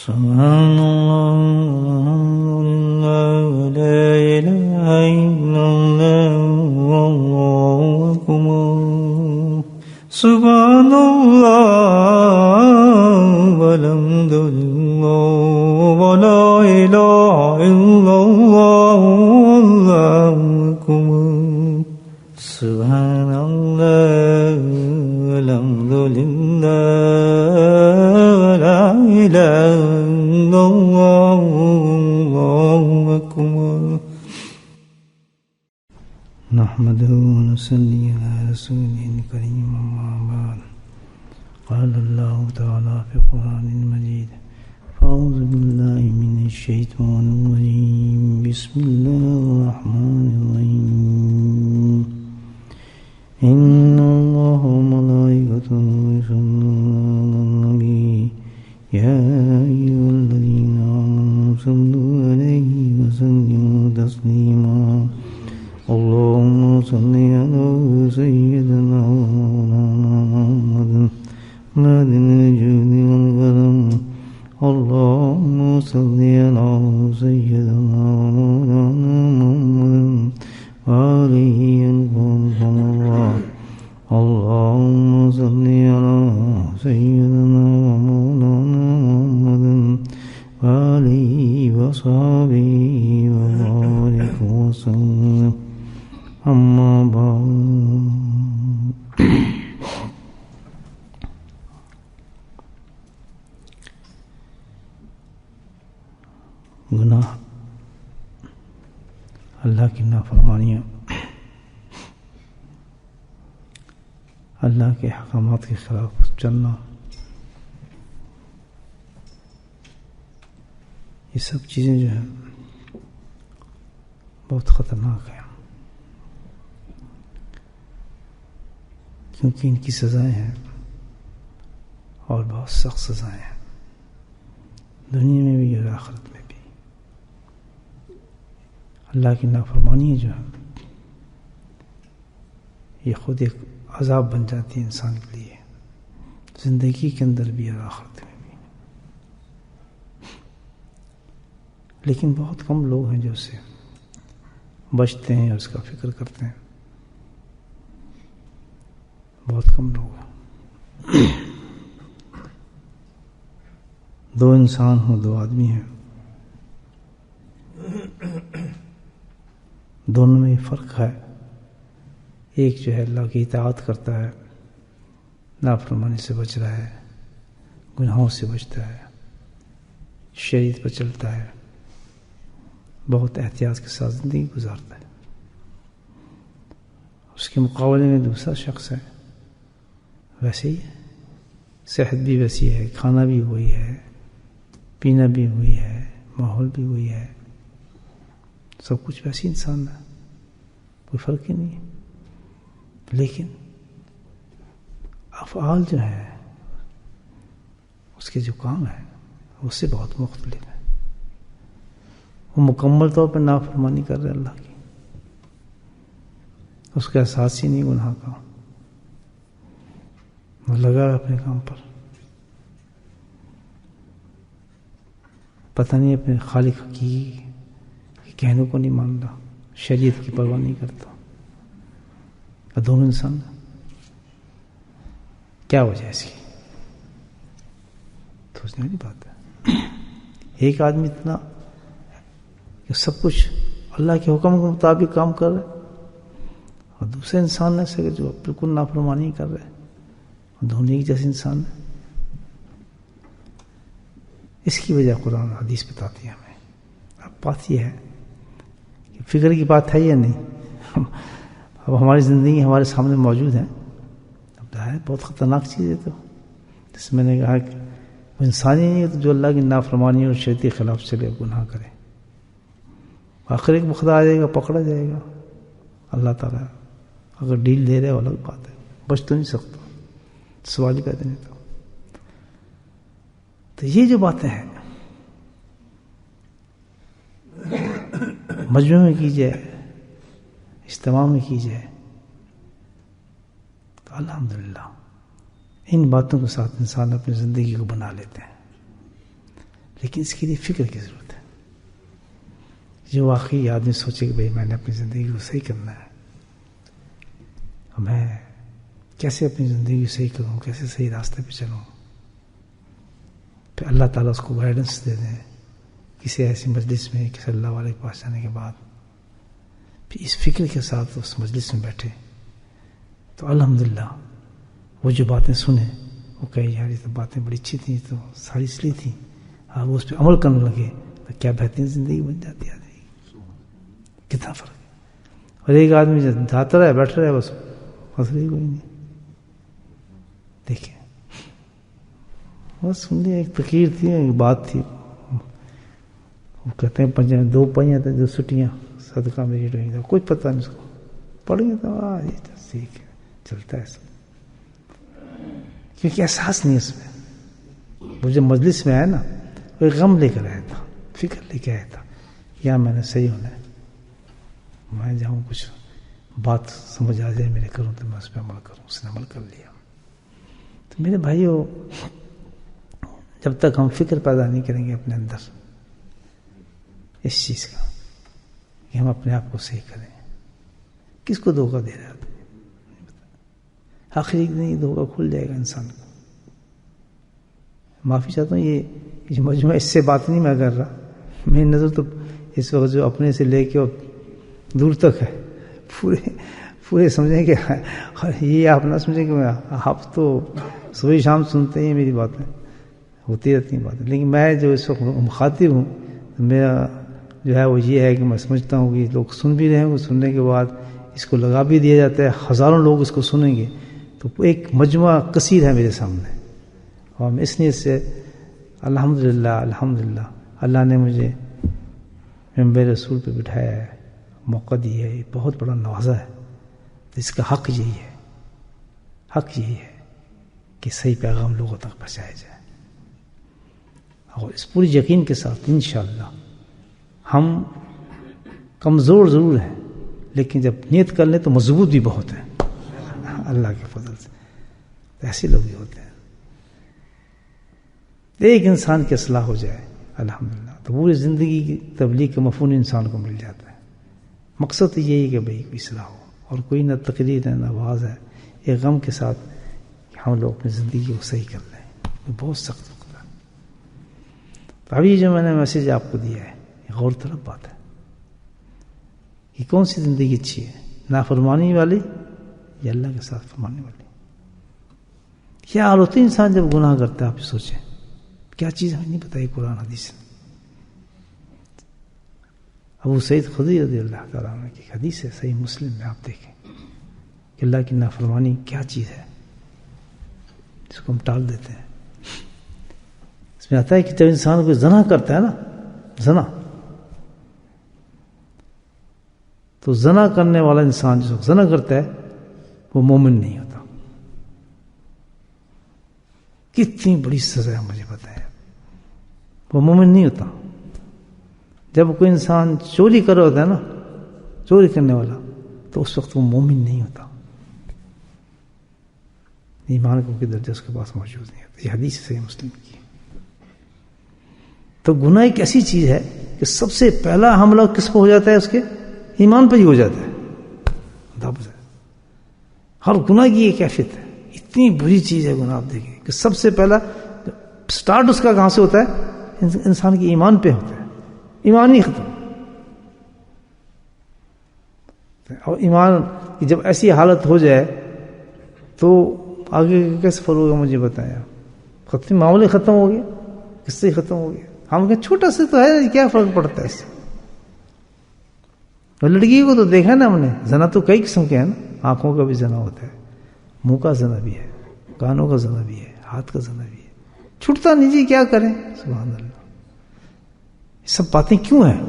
سبحان اللہ لا الہ الا اللہ واللہ اکبر سبحان اللہ والحمد للہ ولا الہ الا اللہ واللہ اکبر سبحان اللہ والحمد للہ ولا الہ الا اللہ واللہ اکبر نحمده ونصلي على رسوله الكريم أما بعد قال الله تعالى في القرآن المجيد فأعوذ بالله من الشيطان الرجيم بسم الله الرحمن الرحيم إن الله وملائكته يصلون على النبي يا أيها الذين آمنوا صلوا عليه وسلموا تسليما اللهم صل على سيدنا ومولانا محمد معدن الجود والكرم اللهم صل على سيدنا ومولانا محمد وآله ينقلكم الله اللهم صل على سيدنا ومولانا محمد وآله وصحبه وبارك وسلم اما بعد گناہ اللہ کی نافرمانیاں اللہ کے احکامات کے خلاف چلنا یہ سب چیزیں جو ہیں بہت خطرناک ہیں کیونکہ ان کی سزائیں ہیں اور بہت سخت سزائیں ہیں دنیا میں بھی اور آخرت میں بھی اللہ کی نافرمانی جو ہے یہ خود ایک عذاب بن جاتی ہے انسان کے لیے زندگی کے اندر بھی اور آخرت میں بھی لیکن بہت کم لوگ ہیں جو اسے بچتے ہیں اور اس کا فکر کرتے ہیں بہت کم لوگ ہیں دو انسان ہوں دو آدمی ہیں دونوں میں فرق ہے ایک جو ہے اللہ کی اطاعت کرتا ہے نافرمانی سے بچ رہا ہے گناہوں سے بچتا ہے شریعت پر چلتا ہے بہت احتیاط کے ساتھ زندگی گزارتا ہے اس کے مقابلے میں دوسرا شخص ہے ویسے ہی صحت بھی ویسی ہے کھانا بھی وہی ہے پینا بھی وہی ہے ماحول بھی وہی ہے سب کچھ ویسی انسان ہے کوئی فرق ہی نہیں ہے لیکن افعال جو ہے اس کے جو کام ہے اس سے بہت مختلف ہے وہ مکمل طور پر نافرمانی کر رہے اللہ کی اس کا احساس ہی نہیں گناہ کا وہ لگا اپنے کام پر پتہ نہیں اپنے خالق کی کہنے کو نہیں مانتا شریعت کی پرواہ نہیں کرتا دونوں انسان کیا وجہ ہے اس کی سوچنے والی بات ہے ایک آدمی اتنا کہ سب کچھ اللہ کے حکم کے مطابق کام کر رہے اور دوسرے انسان ایسے جو بالکل نافرمانی کر رہے دونوں ایک جیسے انسان ہیں اس کی وجہ قرآن حدیث بتاتی ہے ہمیں اب بات یہ ہے کہ فکر کی بات ہے یا نہیں اب ہماری زندگی ہمارے سامنے موجود ہے اب ظاہر بہت خطرناک چیز ہے تو جس میں نے کہا کہ وہ انسان ہی نہیں ہے تو جو اللہ کی نافرمانی اور شریعت کے خلاف چلے گناہ کرے آخر ایک وقت آ جائے گا پکڑا جائے گا اللہ تعالیٰ اگر ڈیل دے رہے وہ الگ بات ہے بچ تو نہیں سکتا سوال ہی پیدا نہیں تھا تو یہ جو باتیں ہیں مجمع میں کی جائے اجتماع میں کی جائے تو الحمدللہ ان باتوں کے ساتھ انسان اپنی زندگی کو بنا لیتے ہیں لیکن اس کے لیے فکر کی ضرورت ہے. جو واقعی آدمی سوچے کہ بھئی میں نے اپنی زندگی کو صحیح کرنا ہے، میں کیسے اپنی زندگی کو صحیح کروں، کیسے صحیح راستے پہ چلوں، پھر اللہ تعالیٰ اس کو گائیڈنس دے دیں کسی ایسی مجلس میں، کسی اللہ والے کے پاس جانے کے بعد، پھر اس فکر کے ساتھ اس مجلس میں بیٹھے تو الحمدللہ وہ جو باتیں سنیں وہ کہیں یار یہ تو باتیں بڑی اچھی تھیں، تو ساری اس لیے تھیں، آپ اس پہ عمل کرنے لگے تو کیا بہترین زندگی بن جاتی ہے. کتنا فرق ہے. اور ایک آدمی جاتا رہے بیٹھ رہا ہے بس مسئلہ کوئی نہیں. دیکھیں بس سنیے، ایک تقریر تھی، ایک بات تھی، وہ کہتے ہیں 2 پہیاں تھے جو سٹیاں صدقہ میری رہی، کچھ پتہ نہیں اس کو، پڑھ گئے تو یہ تو سیکھ ہے، چلتا ہے سب، کیونکہ احساس نہیں اس میں. وہ جو مجلس میں آیا نا، وہ غم لے کر آیا تھا، فکر لے کے آیا تھا، یا میں نے صحیح ہونا ہے، میں جاؤں کچھ بات سمجھ آ جائے میرے، کروں تو میں اس پہ عمل کروں. اس نے عمل کر لیا. تو میرے بھائیو، جب تک ہم فکر پیدا نہیں کریں گے اپنے اندر اس چیز کا کہ ہم اپنے آپ کو صحیح کریں، کس کو دھوکہ دے رہا ہے؟ آخری دن دھوکہ کھل جائے گا انسان کو. معافی چاہتا ہوں، یہ مجموعہ اس سے بات نہیں میں کر رہا، میری نظر تو اس وقت جو اپنے سے لے کے دور تک ہے، پورے سمجھیں کہ یہ آپ نہ سمجھیں کہ آپ تو صبح شام سنتے ہیں میری باتیں، ہوتی رہتی ہیں باتیں، لیکن میں جو اس وقت مخاطب ہوں، میرا جو ہے وہ یہ ہے کہ میں سمجھتا ہوں کہ لوگ سن بھی رہے ہیں، وہ سننے کے بعد اس کو لگا بھی دیا جاتا ہے، ہزاروں لوگ اس کو سنیں گے، تو ایک مجموعہ کثیر ہے میرے سامنے. اور میں اس نیت سے الحمدللہ اللہ نے مجھے منبر رسول پہ بٹھایا ہے، موقع دیا ہے، یہ بہت بڑا نوازا ہے. اس کا حق یہی ہے کہ صحیح پیغام لوگوں تک پہنچایا جائے. اور اس پوری یقین کے ساتھ انشاءاللہ ہم کمزور ضرور ہیں، لیکن جب نیت کر لیں تو مضبوط بھی بہت ہیں اللہ کے فضل سے. ایسے لوگ بھی ہوتے ہیں. ایک انسان کی اصلاح ہو جائے الحمدللہ تو پوری زندگی کی تبلیغ کا مفہوم انسان کو مل جاتا ہے. مقصد یہی کہ بھئی کوئی اصلاح ہو، اور کوئی نہ تقریر ہے نہ آواز ہے، ایک غم کے ساتھ ہم لوگ اپنی زندگی کو صحیح کر لیں. یہ بہت سخت وقت ہے. تو ابھی جو میں نے میسج آپ کو دیا ہے یہ غور طلب بات ہے کہ کون سی زندگی اچھی ہے، نافرمانی والی یا اللہ کے ساتھ فرمانے والی. کیا حال ہوتی ہے انسان جب گناہ کرتا ہے؟ آپ سوچیں کیا چیز ہمیں نہیں بتائی قرآن حدیث. ابو سعید خدری رضی اللہ تعالیٰ عنہ کی حدیث ہے صحیح مسلم میں، آپ دیکھیں کہ اللہ کی نافرمانی کیا چیز ہے جس کو ہم ٹال دیتے ہیں. اس میں آتا ہے کہ جب انسان کوئی زنا کرتا ہے نا، زنا، تو زنا کرنے والا انسان جس وقت زنا کرتا ہے وہ مومن نہیں ہوتا. کتنی بڑی سزا ہے مجھے پتہ ہے، وہ مومن نہیں ہوتا. جب کوئی انسان چوری کر رہا ہوتا ہے نا، چوری کرنے والا، تو اس وقت وہ مومن نہیں ہوتا. ایمان کو درجہ اس کے پاس موجود نہیں ہوتا. یہ حدیث صحیح مسلم کی. تو گناہ ایک ایسی چیز ہے کہ سب سے پہلا حملہ کس پہ ہو جاتا ہے؟ اس کے ایمان پہ ہی ہو جاتا ہے. ہر گناہ کی یہ کیفیت ہے، اتنی بری چیز ہے گناہ. آپ دیکھیں کہ سب سے پہلا سٹارٹ اس کا کہاں سے ہوتا ہے؟ انسان کی ایمان پہ ہوتا ہے. ایمان ہی ختم. اور ایمان کی جب ایسی حالت ہو جائے تو آگے کیسے فرق ہوگا مجھے بتایا. ختم معاملے ختم ہو گیا، کس سے ختم ہو گیا. ہم کہ چھوٹا سے تو ہے، کیا فرق پڑتا ہے اس سے. اور لڑکی کو تو دیکھا نا ہم نے، زنا تو کئی قسم کے ہیں نا. آنکھوں کا بھی زنا ہوتا ہے، منہ کا زنا بھی ہے، کانوں کا زنا بھی ہے، ہاتھ کا زنا بھی ہے. چھوٹتا نہیں جی، کیا کریں. سبحان اللہ. یہ سب باتیں کیوں ہیں؟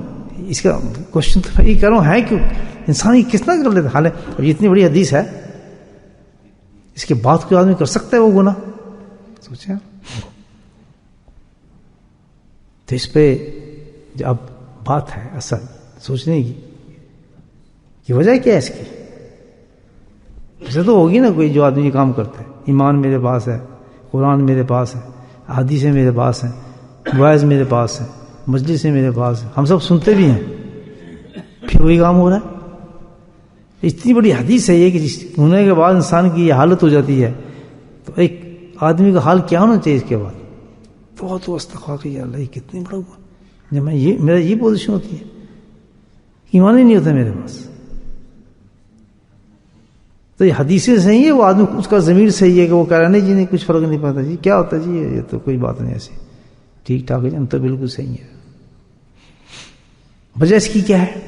اس کا کوشچن تو میں یہ کر رہا ہوں، ہے کیوں؟ انسان یہ کس طرح کر لیتا. حالانکہ اب یہ اتنی بڑی حدیث ہے، اس کے بعد کوئی آدمی کر سکتا ہے وہ گناہ؟ سوچیں. تو اس پہ جو اب بات ہے اصل سوچنے کی کہ وجہ کیا ہے اس کی. ایسے تو ہوگی نا کوئی جو آدمی یہ کام کرتا ہے. ایمان میرے پاس ہے، قرآن میرے پاس ہے، حدیثیں میرے پاس ہیں، وائز میرے پاس ہے، مجلس میرے پاس ہے، ہم سب سنتے بھی ہیں، پھر وہی کام ہو رہا ہے۔ اتنی بڑی حدیث ہے یہ کہ جس ہونے کے بعد انسان کی یہ حالت ہو جاتی ہے، تو ایک آدمی کا حال کیا ہونا چاہیے اس کے بعد؟ بہت استغفار کہ اللہ یہ کتنی بڑا ہوا، جب میں یہ میرا یہ پوزیشن ہوتی ہے، ایمان ہی نہیں ہوتا میرے پاس۔ تو یہ حدیثیں صحیح ہے، وہ آدمی اس کا ضمیر صحیح ہے کہ وہ کہہ رہا نہیں جی نہیں کچھ فرق نہیں پڑتا جی، کیا ہوتا جی یہ تو کوئی بات نہیں ایسی، ٹھیک ٹھاک ہے، ہم تو بالکل صحیح ہے۔ وجہ اس کی کیا ہے؟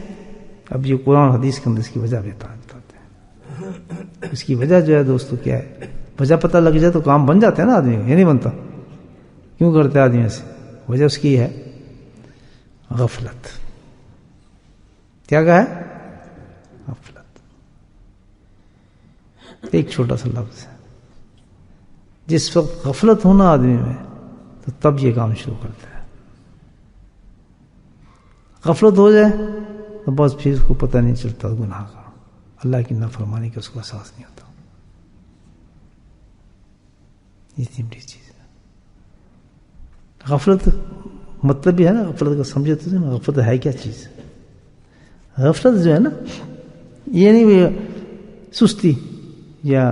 اب یہ قرآن حدیث کے اندر اس کی وجہ بتاتے ہیں۔ اس کی وجہ جو ہے دوستو کیا ہے؟ وجہ پتہ لگ جائے تو کام بن جاتا ہے نا آدمی کا، یہ نہیں بنتا؟ کیوں کرتے آدمی ایسے؟ وجہ اس کی ہے غفلت۔ کیا کہا ہے؟ غفلت۔ ایک چھوٹا سا لفظ ہے، جس وقت غفلت ہونا آدمی میں تو تب یہ کام شروع کرتا ہے۔ غفلت ہو جائے تو بس پھر اس کو پتہ نہیں چلتا گناہ کا، اللہ کی نافرمانی کا اس کو احساس نہیں ہوتا۔ یہ اتنی بڑی چیز ہے غفلت۔ مطلب بھی ہے نا غفلت کا، سمجھے تو نا غفلت ہے کیا چیز؟ غفلت جو ہے نا یہ نہیں سستی یا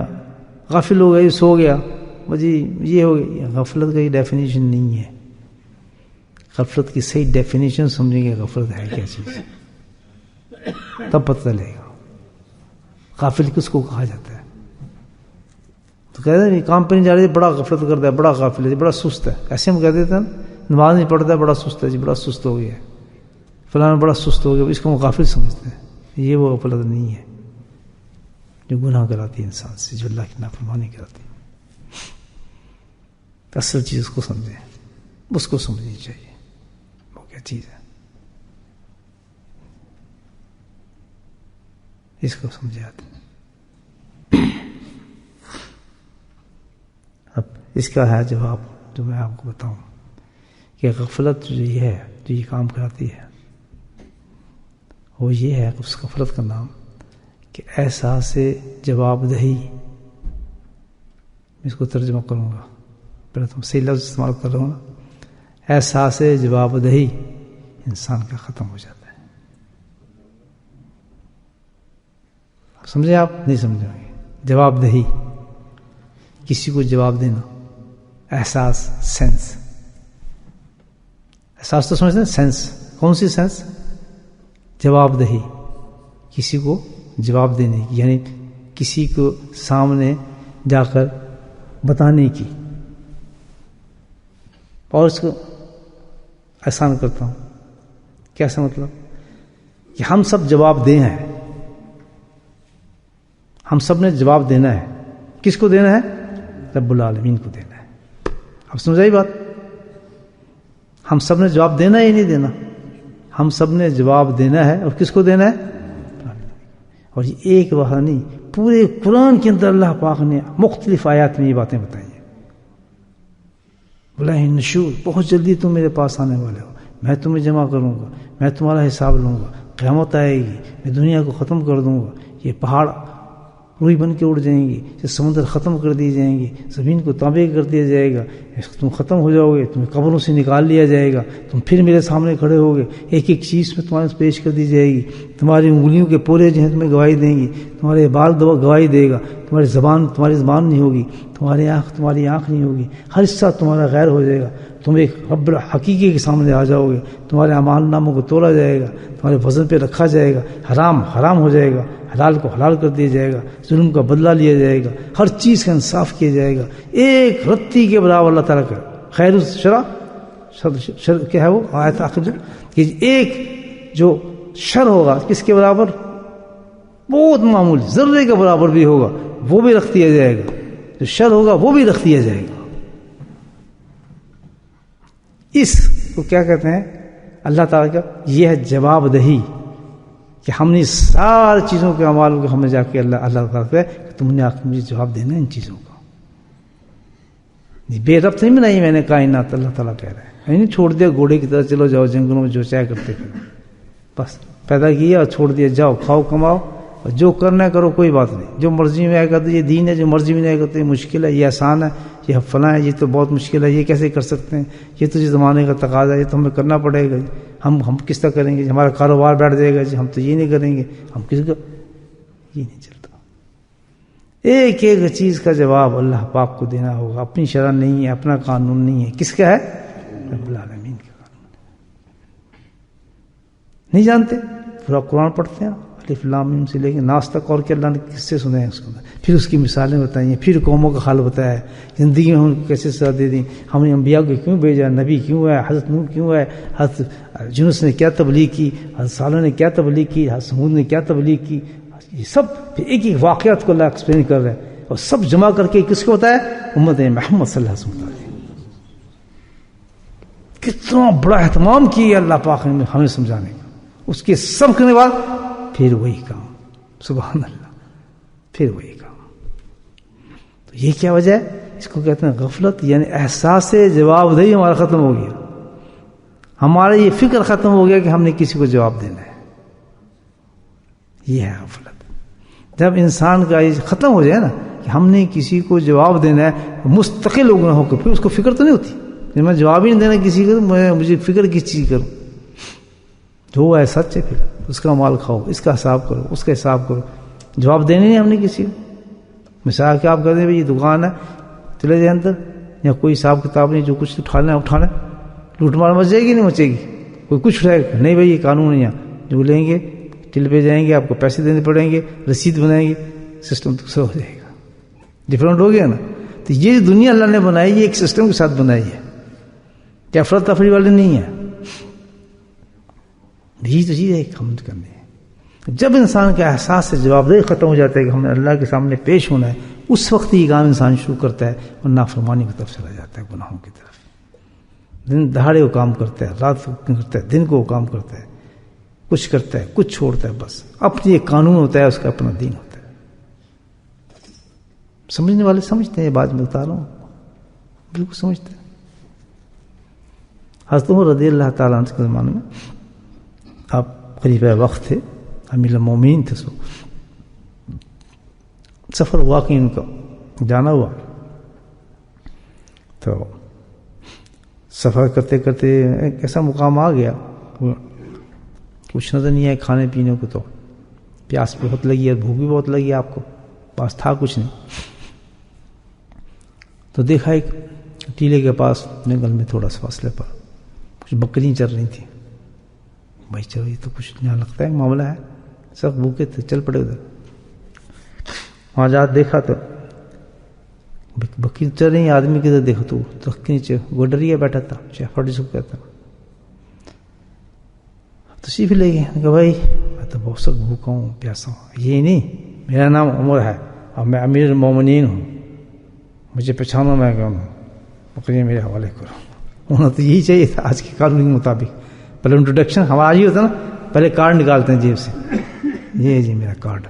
غافل ہو گیا سو گیا جی یہ ہو گیا، غفلت کا یہ ڈیفینیشن نہیں ہے۔ غفلت کی صحیح ڈیفینیشن سمجھیں گے غفلت ہے کیا چیز، تب پتہ چلے گا غافل کس کو کہا جاتا ہے۔ تو کہتے ہیں کام پہ نہیں جا رہے بڑا غفلت کرتا ہے، بڑا غافل ہے، بڑا سست ہے، ایسے ہم کہہ دیتے ہیں نماز نہیں پڑھتا ہے بڑا سست ہے جی، بڑا سست ہو گیا ہے، فلاں بڑا سست ہو گیا، اس کو ہم غافل سمجھتے ہیں۔ یہ وہ غفلت نہیں ہے جو گناہ کراتی ہے انسان سے، جو اللہ کی نافرمانی کراتی ہے۔ اصل چیز اس کو سمجھیں، اس کو سمجھنی چاہیے وہ کیا چیز ہے، اس کو سمجھے آتے۔ اب اس کا ہے جواب جو میں آپ کو بتاؤں کہ غفلت جو یہ ہے جو یہ کام کراتی ہے وہ یہ ہے، اس غفلت کا نام کہ احساس جواب دہی، میں اس کو ترجمہ کروں گا، پہلے تم صحیح لفظ استعمال کر رہا ہوں نا، احساس جواب دہی انسان کا ختم ہو جاتا ہے۔ سمجھے آپ؟ نہیں سمجھیں گے۔ جواب دہی، کسی کو جواب دینا، احساس، سینس۔ احساس تو سمجھتے ہیں، سینس کون سی سینس؟ جواب دہی، کسی کو جواب دینے کی، یعنی کسی کو سامنے جا کر بتانے کی، اور اس کو آسان کرتا ہوں۔ کیسا مطلب؟ کہ ہم سب جواب دیں ہیں، ہم سب نے جواب دینا ہے۔ کس کو دینا ہے؟ رب العالمین کو دینا ہے۔ اب سمجھائی بات؟ ہم سب نے جواب دینا ہے یا نہیں دینا؟ ہم سب نے جواب دینا ہے، اور کس کو دینا ہے؟ اور یہ ایک وہاں نہیں، پورے قرآن کے اندر اللہ پاک نے مختلف آیات میں یہ باتیں بتائی ہیں۔ بولا نشور، بہت جلدی تم میرے پاس آنے والے ہو، میں تمہیں جمع کروں گا، میں تمہارا حساب لوں گا، قیامت آئے گی، میں دنیا کو ختم کر دوں گا، یہ پہاڑ روئی بن کے اڑ جائیں گی، یہ سمندر ختم کر دی جائیں گی، زمین کو تابع کر دیا جائے گا، تم ختم ہو جاؤ گے، تمہیں قبروں سے نکال لیا جائے گا، تم پھر میرے سامنے کھڑے ہوگے، ایک ایک چیز میں تمہارے پیش کر دی جائے گی، تمہاری انگلیوں کے پورے جو ہیں تمہیں گواہی دیں گی، تمہارے بال گواہی دے گا، تمہاری زبان نہیں ہوگی، تمہاری آنکھ نہیں ہوگی، ہر حصہ تمہارا غیر ہو جائے گا، تم ایک رب حقیقی کے سامنے آ جاؤ گے، تمہارے اعمال ناموں کو تولا جائے گا، تمہارے وزن پہ رکھا جائے گا، حرام ہو جائے گا، حلال کو حلال کر دیا جائے گا، ظلم کا بدلہ لیا جائے گا، ہر چیز کا انصاف کیا جائے گا، ایک رتی کے برابر اللہ تعالیٰ کا خیر الشرع کیا ہے وہ آیت آخر جو کہ ایک جو شر ہوگا کس کے برابر؟ بہت معمولی، ذرے کے برابر بھی ہوگا، وہ بھی رکھ دیا جائے گا، جو شر ہوگا وہ بھی رکھ دیا جائے گا۔ اس کو کیا کہتے ہیں؟ اللہ تعالیٰ کا یہ ہے جواب دہی، کہ ہم نے ساری چیزوں کے اعمال کو ہمیں جا کے اللہ تعالیٰ کہ تم نے مجھے جواب دینا ان چیزوں کا۔ بے ربط نہیں بنائی میں نے کائنات، اللہ تعالیٰ کہہ رہے ہیں، نہیں چھوڑ دیا گھوڑے کی طرح چلو جاؤ جنگلوں میں جو چاہے کرتے کرو، بس پیدا کیا اور چھوڑ دیا، جاؤ کھاؤ کماؤ اور جو کرنا ہے کرو، کوئی بات نہیں، جو مرضی میں آئے گا تو یہ دین ہے، جو مرضی میں نہیں آئے گا تو یہ مشکل ہے، یہ آسان ہے، یہ فلاں ہے، یہ تو بہت مشکل ہے، یہ کیسے کر سکتے ہیں، یہ تو جس زمانے کا تقاضا ہے، یہ تو ہمیں کرنا پڑے گا، ہم کس طرح کریں گے، ہمارا کاروبار بیٹھ جائے گا جی، ہم تو یہ نہیں کریں گے، ہم کسی کا یہ نہیں چلتا. ایک ایک چیز کا جواب اللہ پاک کو دینا ہوگا. اپنی شرع نہیں ہے، اپنا قانون نہیں ہے، کس کا ہے؟ رب العالمین کا قانون. نہیں جانتے؟ پورا قرآن پڑھتے ہیں الف لام میم سے لے کے ناس تک، اور کہ اللہ نے کس سے سنا ہے اس کو، پھر اس کی مثالیں بتائی ہیں، پھر قوموں کا حال بتایا ہے، زندگی میں ہم کو کیسے سزا دے دی، ہم نے انبیاء کو کیوں بھیجا، نبی کیوں ہے، حضرت نوح کیوں ہے، حضرت یونس نے کیا تبلیغ کی، حضرت صالح نے کیا تبلیغ کی، حضرت سمود نے کیا تبلیغ کی. یہ سب پھر ایک ایک واقعات کو اللہ ایکسپلین کر رہے ہیں، اور سب جمع کر کے کس کو بتایا؟ امت محمد صلی اللہ علیہ وسلم. کتنا بڑا اہتمام کیا اللہ پاک نے ہمیں سمجھانے کا. اس کے سب کرنے کے بعد پھر وہی کام، سبحان اللہ، پھر وہی کام. تو یہ کیا وجہ ہے؟ اس کو کہتے ہیں غفلت، یعنی احساس جواب دہی ہمارا ختم ہو گیا. ہمارا یہ فکر ختم ہو گیا کہ ہم نے کسی کو جواب دینا ہے. یہ ہے غفلت. جب انسان کا یہ ختم ہو جائے نا کہ ہم نے کسی کو جواب دینا ہے مستقل ہو ہو کے، پھر اس کو فکر تو نہیں ہوتی. جب میں جواب ہی نہیں دینا کسی کو، مجھے فکر کس چیز کروں؟ جو ہے سچ ہے، پھر اس کا مال کھاؤ، اس کا حساب کرو، اس کا حساب کرو. جواب دینے نہیں ہم نے کسی کو. مثال کیا آپ کہتے ہیں بھائی یہ دکان ہے، چلے جائیں اندر، یا کوئی حساب کتاب نہیں، جو کچھ اٹھانا ہے اٹھانا. لوٹ مار مچ جائے گی نہیں مچے گی؟ کوئی کچھ اٹھائے گا نہیں بھائی، یہ قانون نہیں ہے. جو لیں گے ٹل پہ جائیں گے، آپ کو پیسے دینے پڑیں گے، رسید بنائیں گے، سسٹم دوسرا ہو جائے گا. ڈفرینٹ ہو گیا نا. تو یہ دنیا اللہ نے بنائی، یہ ایک سسٹم کے ساتھ بنائی ہے، کہ افراتفری والے نہیں ہے. یہی تو چیز ہے حمد کرنے. جب انسان کا احساس سے جواب دہی ختم ہو جاتا ہے کہ ہمیں اللہ کے سامنے پیش ہونا ہے، اس وقت یہ کام انسان شروع کرتا ہے اور نافرمانی کی طرف چلا جاتا ہے، گناہوں کی طرف. دن دہاڑے وہ کام کرتا ہے، رات کو کرتا ہے، دن کو وہ کام کرتا ہے، کچھ کرتا ہے، کچھ چھوڑتا ہے. بس اپنی ایک قانون ہوتا ہے، اس کا اپنا دین ہوتا ہے. سمجھنے والے سمجھتے ہیں، یہ بات میں بتا رہا ہوں، بالکل سمجھتے ہیں. حضرت عمر رضی اللہ تعالیٰ عنہ کے زمانے میں آپ خلیفہ وقت تھے، امیر المومنین تھے. سفر ہوا کہ ان کا جانا ہوا، تو سفر کرتے کرتے ایک ایسا مقام آ گیا، کچھ نظر نہیں آئے کھانے پینے کو. تو پیاس بہت لگی ہے، بھوک بھی بہت لگی، آپ کو پاس تھا کچھ نہیں. تو دیکھا ایک ٹیلے کے پاس جنگل میں تھوڑا سا فاصلے پر کچھ بکریاں چل رہی تھیں. بھائی چلو یہ تو کچھ یہاں لگتا ہے معاملہ ہے، سب بھوکے تھے، چل پڑے ادھر. وہاں جا دیکھا تو بکری چل رہی ہیں، آدمی کدھر دیکھا تو درخت کے نیچے گڈریا بیٹھا تھا، شیفرڈ جس کو کہتا. تشریف لے گئے کہ بھائی میں تو بہت سخت بھوکا ہوں، پیاسا ہوں. یہ نہیں، میرا نام عمر ہے اور میں امیر المومنین ہوں، مجھے پہچانو میں کون ہوں، بکریاں میرے حوالے کرو. انہوں نے تو یہی چاہیے تھا آج کے قانون کے مطابق. پہلے انٹروڈکشن ہمارا یہ ہوتا نا، پہلے کارڈ نکالتے ہیں جیب سے، یہ جی میرا کارڈ،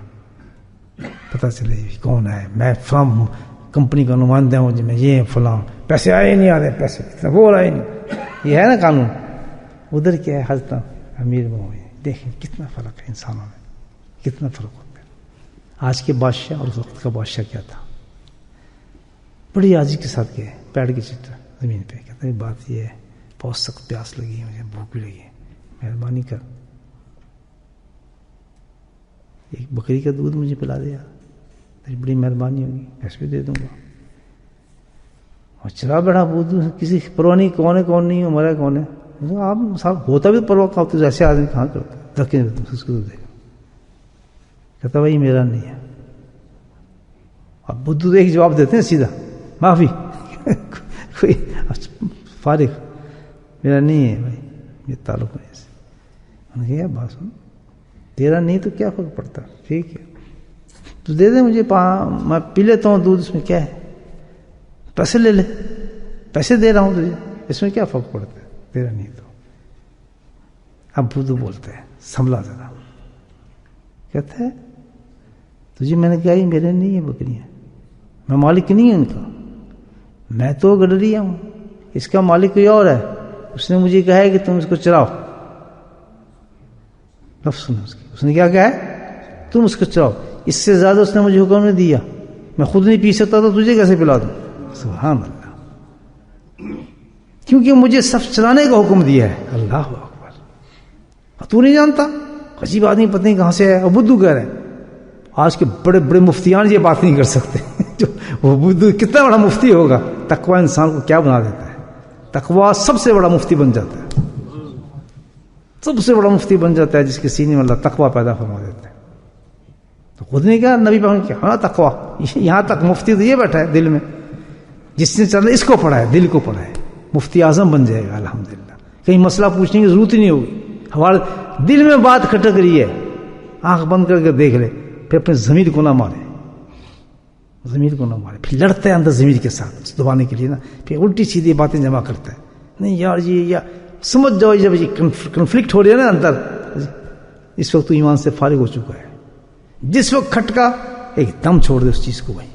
پتہ چلے جی کون ہے، میں فرام کمپنی کا نمائندہ ہوں جی، میں یہ فلاں، پیسے آئے نہیں آتے، پیسے کتنا بول آئے نہیں. یہ ہے نا قانون. ادھر کیا ہے حضرت امیر مومنین. دیکھیں کتنا فرق ہے انسانوں میں، کتنا فرق ہوتا ہے. آج کے بادشاہ اور اس وقت کا بادشاہ کیا تھا. بڑی عاجزی کے ساتھ گئے، پیڑ کی چٹا زمین پہ، کہتے ہیں بات یہ ہے بہت سخت پیاس لگی ہے، مجھے بھوک بھی لگی ہے، مہربانی کر ایک بکری کا دودھ مجھے پلا دے یار، تیری بڑی مہربانی ہوگی، پیسے بھی دے دوں گا. اور چلا بیٹھا بودھ، کسی پرواہ نہیں کون ہے کون نہیں، مرا کون ہے. آپ صاحب ہوتا بھی پرواہ کا ہوتا، ایسے آدمی کہاں کرتا ہے، دھکے اس کو دے گا. کہتا بھائی میرا نہیں ہے. اب بدھ ایک جواب دیتے ہیں سیدھا، معافی کوئی فارغ، میرا نہیں ہے بھائی، یہ تعلق نہیں سے. انہوں نے کہا بات سن، تیرا نہیں تو کیا فرق پڑتا، ٹھیک ہے تو دے دے مجھے، میں پی لیتا ہوں دودھ، اس میں کیا ہے، پیسے لے لے، پیسے دے رہا ہوں تجھے، اس میں کیا فرق پڑتا ہے، تیرا نہیں تو. اب بدھ بولتے ہیں سنبھلا ذرا، کہتا ہے تجھے میں نے کہا یہ میرے نہیں ہے بکریاں، میں مالک نہیں ہوں ان کا، میں تو گڈریا ہوں، اس کا مالک کوئی اور ہے، اس نے مجھے کہا ہے کہ تم اس کو چراؤ. لفظ سنو اس نے کیا کہا ہے، تم اس کو چراؤ. اس سے زیادہ اس نے مجھے حکم نہیں دیا، میں خود نہیں پی سکتا تو تجھے کیسے پلا دوں. سبحان اللہ، کیونکہ مجھے صف چلانے کا حکم دیا ہے. اللہ اکبر. تو نہیں جانتا؟ عجیب آدمی پتہ نہیں کہاں سے ہے. اور بدھو کہہ رہے ہیں آج کے بڑے بڑے مفتیان یہ بات نہیں کر سکتے. جو وہ بدھو کتنا بڑا مفتی ہوگا. تقوی انسان کو کیا بنا دیتا ہے. تقوی سب سے بڑا مفتی بن جاتا ہے. سب سے بڑا مفتی بن جاتا ہے جس کے سینے میں اللہ تقوی پیدا فرما دیتا ہے. تو خود نے کہا نبی پاک نے کہا تقوی. یہاں تک مفتی تو یہ بیٹھا ہے دل میں، جس نے چل اس کو پڑھا ہے، دل کو پڑھا ہے، مفتی اعظم بن جائے گا الحمدللہ. کہیں مسئلہ پوچھنے کی ضرورت ہی نہیں ہوگی. ہمارے دل میں بات کھٹک رہی ہے، آنکھ بند کر کے دیکھ لے، پھر اپنے ضمیر کو نہ مارے، ضمیر کو نہ مارے. پھر لڑتا ہے اندر ضمیر کے ساتھ دبانے کے لیے نا، پھر الٹی سیدھی باتیں جمع کرتا ہے. نہیں یار یہ یا سمجھ جاؤ جب یہ کنفلکٹ ہو رہی ہے نا اندر، اس وقت تو ایمان سے فارغ ہو چکا ہے. جس وقت کھٹکا ایک دم چھوڑ دے اس چیز کو. بھائی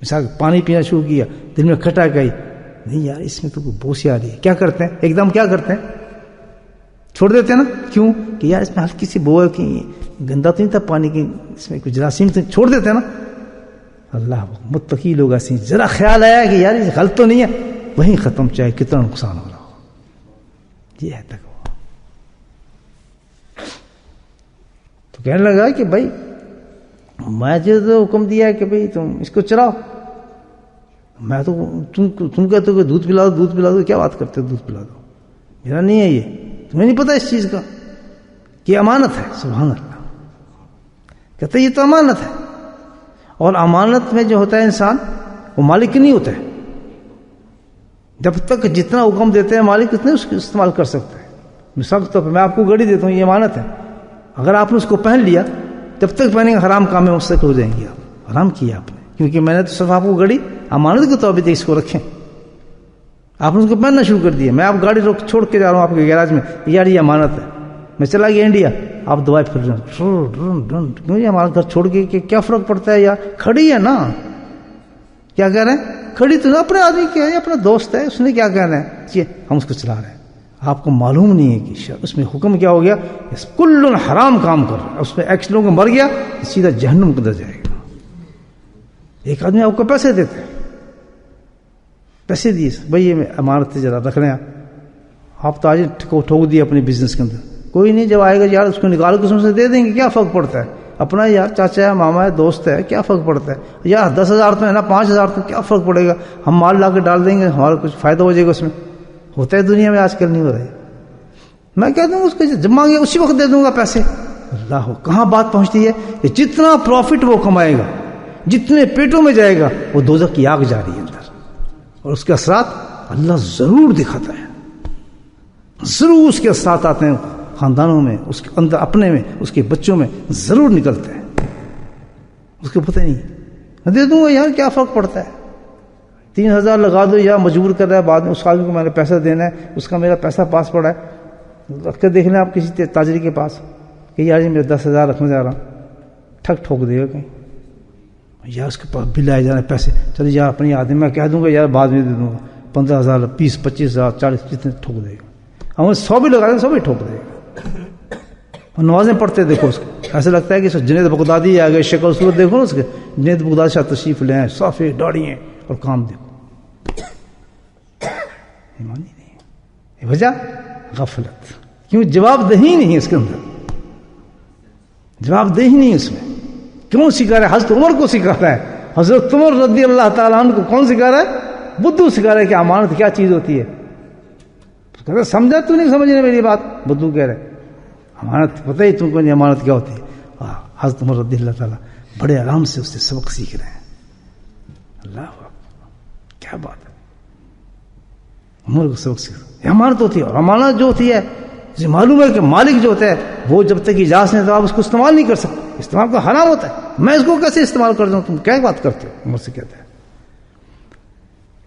مثال پانی پینا شروع کیا، دل میں کھٹا گئی، نہیں یار اس میں تو کوئی بوسی آ رہی ہے. کیا کرتے ہیں ایک دم، کیا کرتے ہیں چھوڑ دیتے ہیں نا. کیوں کہ یار اس میں ہلکی سی بو ہے کہ گندا تو نہیں تھا پانی کی، اس میں کچھ جراثیم تو چھوڑ دیتے ہیں نا. اللہ متقی لوگ ایسے ذرا خیال آیا کہ یار یہ غلط تو نہیں ہے، وہیں ختم، چاہے کتنا نقصان ہو رہا ہو. یہ ہے تقویٰ. تو کہنے لگا کہ بھائی میں جو حکم دیا ہے کہ بھائی تم اس کو چلاؤ، میں تو تم کہتے ہو کہ دودھ پلا دو، دودھ پلا دو، کیا بات کرتے ہو دودھ پلا دو، میرا نہیں ہے یہ، تمہیں نہیں پتا اس چیز کا کہ امانت ہے. سبحان اللہ. کہتے یہ تو امانت ہے، اور امانت میں جو ہوتا ہے انسان وہ مالک نہیں ہوتا ہے. جب تک جتنا حکم دیتے ہیں مالک اتنے اس کو استعمال کر سکتے ہیں. مثال کے طور پہ میں آپ کو گھڑی دیتا ہوں، یہ امانت ہے. اگر آپ نے اس کو پہن لیا، جب تک پہنیں گے حرام کام میں مستقل ہو جائیں گے. آپ حرام کیا آپ نے، کیونکہ میں نے تو صرف آپ کو گھڑی امانت کے طور پہ اس کو رکھیں. آپ نے اس کو پہننا شروع کر دیا. میں آپ گاڑی چھوڑ کے جا رہا ہوں آپ کے گیراج میں، یار یہ امانت ہے. میں چلا گیا انڈیا، آپ دبائی پھر رہے ہیں، یہ ہمارا گھر چھوڑ کے کہ کیا فرق پڑتا ہے یار، کھڑی ہے نا. کیا کہہ رہے ہیں کھڑی تو اپنے آدمی کی ہے، اپنا دوست ہے، اس نے کیا کہنا ہے، ہم اس کو چلا رہے ہیں. آپ کو معلوم نہیں ہے کہ اس میں حکم کیا ہو گیا، کل حرام کام کر رہا ہے. اس میں ایکسیڈنٹ کو مر گیا سیدھا جہنم کے اندر جائے گا. ایک آدمی آپ کو پیسے دیتے ہیں، پیسے دیے بھائی یہ امانت ذرا رکھ رہے ہیں. آپ تو آج ٹھوک دیے اپنے بزنس کے اندر. کوئی نہیں، جب آئے گا یار اس کو نکال کے اس میں سے دے دیں گے، کیا فرق پڑتا ہے. اپنا یار چاچا ہے، ماما ہے، دوست ہے، کیا فرق پڑتا ہے. یار 10,000 تو ہے نا، 5,000 تو کیا فرق پڑے گا، ہم مال لا کے ڈال دیں گے، ہمارا کچھ فائدہ ہو جائے گا. اس میں ہوتا ہے دنیا میں آج کل نہیں ہو رہا ہے. میں کہہ دوں گا اس کو جب مانگے اسی وقت دے دوں گا پیسے. اللہ کہاں بات پہنچتی ہے کہ جتنا پروفٹ وہ کمائے گا، جتنے پیٹوں میں جائے گا، وہ دوزخ کی آگ جا رہی ہے اندر، اور اس کے اثرات اللہ ضرور دکھاتا ہے. ضرور اس کے اثرات آتے ہیں خاندانوں میں، اس کے اندر اپنے میں، اس کے بچوں میں ضرور نکلتے ہیں. اس کو پتہ نہیں، میں دے دوں گا یار کیا فرق پڑتا ہے. 3,000 لگا دو یا مجبور کر رہا ہے بعد میں اس آدمی کو میں نے پیسہ دینا ہے، اس کا میرا پیسہ پاس پڑا ہے. رکھ کے دیکھ لیں آپ کسی تاجری کے پاس کہ یار یہ میرے 10,000 رکھنے جا رہا ہوں، ٹھوک دے گا کہیں. یار اس کے پاس بل آئے جانا پیسے، چلو یار اپنی آدمی میں کہہ دوں گا یار بعد میں دے دوں گا. 15,000 20 25,000 40 جتنے ٹھوک دے گا. ہم 100 بھی لگا دیں 100 بھی ٹھوک دے گا. اور نمازیں پڑھتے دیکھو اس کو، ایسا لگتا ہے کہ جنید بغدادی آ گئے. شکل صورت دیکھو نا اس کے، جنید بغدادی شاہ تشریف لے آئے، صافے داڑھی ہیں اور کام دیکھو. ایمان ہی نہیں ہے. وجہ غفلت. کیوں؟ جواب دہی نہیں ہے اس کے اندر، جواب دہی نہیں اس میں. کیوں سکھا رہا ہے؟ حضرت عمر کو سکھا رہا ہے. حضرت عمر رضی اللہ تعالیٰ عنہ کو کون سکھا رہا ہے؟ بدھو سکھا رہا ہے کہ امانت کیا چیز ہوتی ہے. سمجھا تو نہیں سمجھنے میری بات. بدھو کہہ رہے امانت پتہ ہی تم کو نہیں امانت کیا ہوتی ہے. حضرت عمر رضی اللہ تعالیٰ بڑے آرام سے اس سے سبق سیکھ رہے ہیں. اللہ کیا بات ہے. عمر کو سبق سیکھ رہے. امانت ہوتی ہے، اور امانت جو ہوتی ہے جسے معلوم ہے کہ مالک جو ہوتا ہے وہ جب تک اجازت نہیں تو آپ اس کو استعمال نہیں کر سکتے. استعمال کا حرام ہوتا ہے. میں اس کو کیسے استعمال کر دوں؟ تم کیا بات کرتے ہو؟ عمر سے کہتا ہے.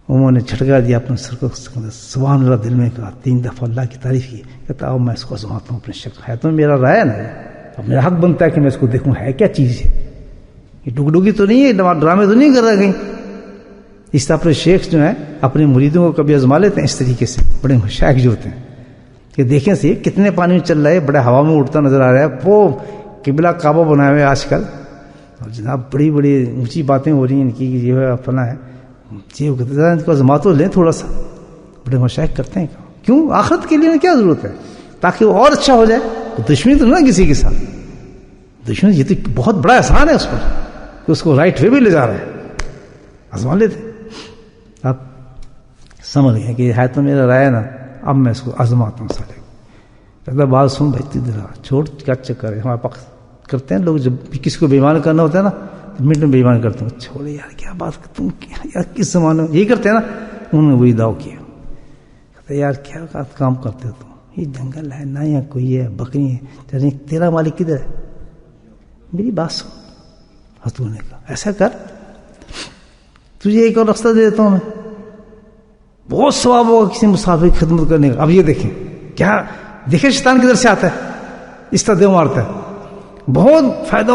عمر نے جھٹکا دیا اپنے سر کو، سبحان اللہ دل میں کہا، 3 دفعہ اللہ کی تعریف کی. کہتا اب میں اس کو آزماتا ہوں اپنے شک. ہے تو میرا رائے نا، اب میرا حق بنتا ہے کہ میں اس کو دیکھوں ہے کیا چیز ہے. یہ ڈگڈگی تو نہیں ہے، ڈرامے تو نہیں کر رہا کہیں. اس طرح اپنے شیخ جو ہیں اپنے مریدوں کو کبھی آزما لیتے ہیں اس طریقے سے. بڑے شیخ جو ہوتے ہیں کہ دیکھیں سے کتنے پانی میں چل رہا ہے، بڑے ہوا میں اڑتا نظر آ رہا ہے. وہ قبلہ کعبہ بنائے ہوئے آج کل، اور جناب بڑی بڑی اونچی باتیں ہو رہی ہیں ان کی، یہ ہے فلاں ہے. جی وہ کہتے ہیں زما تو لیں تھوڑا سا. بڑے مشائخ کرتے ہیں کیوں؟ آخرت کے لیے کیا ضرورت ہے؟ تاکہ وہ اور اچھا ہو جائے. دشمنی تو نہ کسی کے ساتھ. دشمنی یہ تو بہت بڑا احسان ہے اس پر کہ اس کو رائٹ وے بھی لے جا رہا ہے. آزما لیتے. آپ سمجھ گئے کہ ہے تو میرا رائے نا, اب میں اس کو آزماتا ہوں. سارے کہتا بات سن بھائی دلا چھوڑ, کیا چکر ہے. ہمارے پاس کرتے ہیں لوگ جب کسی کو بےمان کرنا ہوتا ہے نا, منٹ میں بےمان کرتے ہیں. چھوڑے یار کیا بات, تم یار کس زمانے میں یہی کرتے ہیں نا. انہوں نے وہی داؤ کیا. کہتے یار کیا کام کرتے ہو تم, یہ جنگل ہے نہ یہاں کوئی ہے, بکری ہے, تیرا مالک کدھر ہے؟ میری بات سن. حضور نے کہا ایسا کر, تجھے ایک اور راستہ دے دیتا ہوں میں, بہت ثواب ہوگا کسی مسافر کی خدمت کرنے کا. اب یہ دیکھیں کیا, دیکھیں شیطان کدھر سے آتا ہے, اس طرح دے مارتا ہے. بہت فائدہ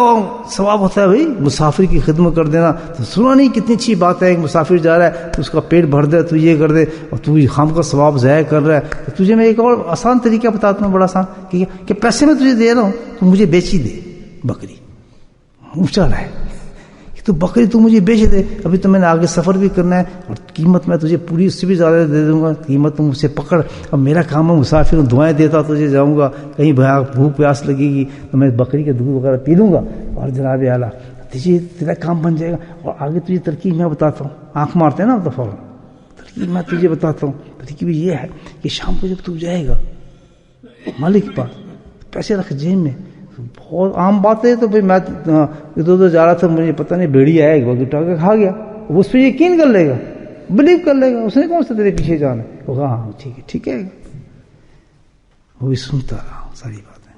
ثواب ہوتا ہے بھائی مسافر کی خدمت کر دینا. تو سنا نہیں کتنی اچھی بات ہے, ایک مسافر جا رہا ہے تو اس کا پیٹ بھر دے, تو یہ کر دے, اور تو خام کا ثواب ضائع کر رہا ہے. تو تجھے میں ایک اور آسان طریقہ بتاتا ہوں, بڑا آسان, کہ پیسے میں تجھے دے رہا ہوں تو مجھے بیچ ہی دے بکری. اونچا رہا ہے تو بکری تو مجھے بیچ دے. ابھی تو میں نے آگے سفر بھی کرنا ہے اور قیمت میں تجھے پوری اس سے بھی زیادہ دے دوں گا. قیمت تم مجھ سے پکڑ. اب میرا کام ہے مسافر ہوں, دعائیں دیتا تجھے جاؤں گا, کہیں بھوک پیاس لگے گی تو میں بکری کے دودھ وغیرہ پی لوں گا, اور جناب اعلیٰ تجھے تیرا کام بن جائے گا. اور آگے تجھے ترکیب میں بتاتا ہوں, آنکھ مارتے ہیں نا تو فوراً ترکیب میں تجھے بتاتا ہوں. ترکیب یہ ہے کہ شام کو جب تو جائے گا مالک کے پاس, پیسے رکھ جیب میں. بہت عام بات ہے. تو بھائی میں ادھر ادھر جا رہا تھا, مجھے پتہ نہیں بھیڑی آیا ایک وقت اٹھا کے کھا گیا. اس پہ یقین کر لے گا, بلیو کر لے گا. اس نے کون سا تیرے پیچھے جانا ہے؟ وہ کہا ہاں ٹھیک ہے ٹھیک ہے. وہ بھی سنتا رہا ساری باتیں.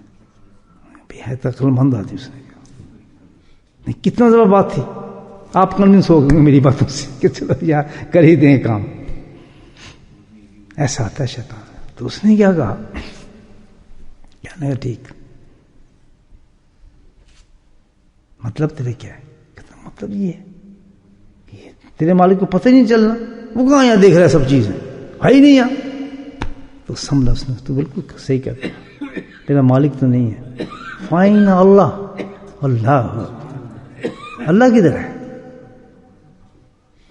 ہے تو عقل مند آدمی. اس نے کہا نہیں, کتنا زبر بات تھی. آپ کنوینس ہو گئے میری باتوں سے کہ چلو یار کر ہی دیں کام. ایسا آتا ہے شیطان. تو اس نے کیا کہا, کہنے کا ٹھیک, مطلب تیرے کیا ہے؟ کہتا مطلب یہ ہے کہ تیرے مالک کو پتہ ہی نہیں چلنا. وہ کہاں یہاں دیکھ رہا ہے سب چیزیں, ہے ہی نہیں یہاں. تو سمجھا اس نے, تو بالکل صحیح کہتا ہے, تیرا مالک تو نہیں ہے. فائن اللہ, اللہ اللہ کدھر ہے؟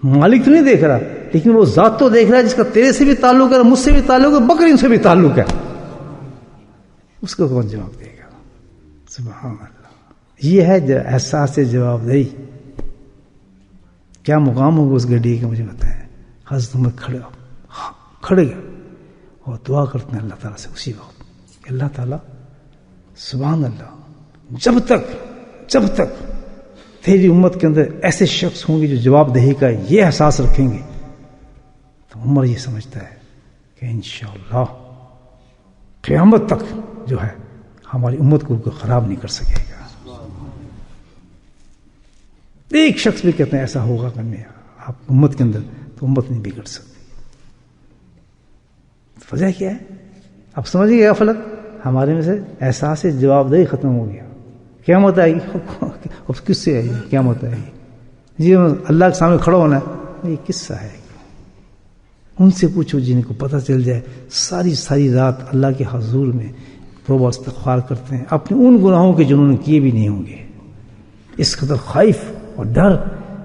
مالک تو نہیں دیکھ رہا, لیکن وہ ذات تو دیکھ رہا ہے جس کا تیرے سے بھی تعلق ہے, مجھ سے بھی تعلق ہے, بکری سے بھی تعلق ہے. اس کو کون جواب دے گا؟ سبحان اللہ. یہ ہے احساس جواب دہی. کیا مقام ہوگا اس گڈی کا مجھے بتائیں. حضرت عمر کھڑے گئے اور دعا کرتے ہیں اللہ تعالیٰ سے اسی وقت کہ اللہ تعالیٰ سبحان اللہ, جب تک تیری امت کے اندر ایسے شخص ہوں گے جو جواب دہی کا یہ احساس رکھیں گے, تو عمر یہ سمجھتا ہے کہ انشاءاللہ قیامت تک جو ہے ہماری امت کو کوئی خراب نہیں کر سکے گا. ایک شخص بھی کہتے ہیں ایسا ہوگا کرنے آپ امت کے اندر, تو امت نہیں بگڑ سکتی. وجہ کیا ہے آپ سمجھیے گا. غفلت ہمارے میں سے احساس جواب دہی ختم ہو گیا. قیامت آئے گی, اب کس سے آئے گی قیامت آئے گی؟ جی اللہ کے سامنے کھڑا ہونا ہے, یہ قصہ ہے. ان سے پوچھو جن کو پتہ چل جائے ساری رات اللہ کے حضور میں توبہ استغفار کرتے ہیں اپنے ان گناہوں کے جنہوں نے کیے بھی نہیں ہوں گے. اس قدر خائف اور ڈر,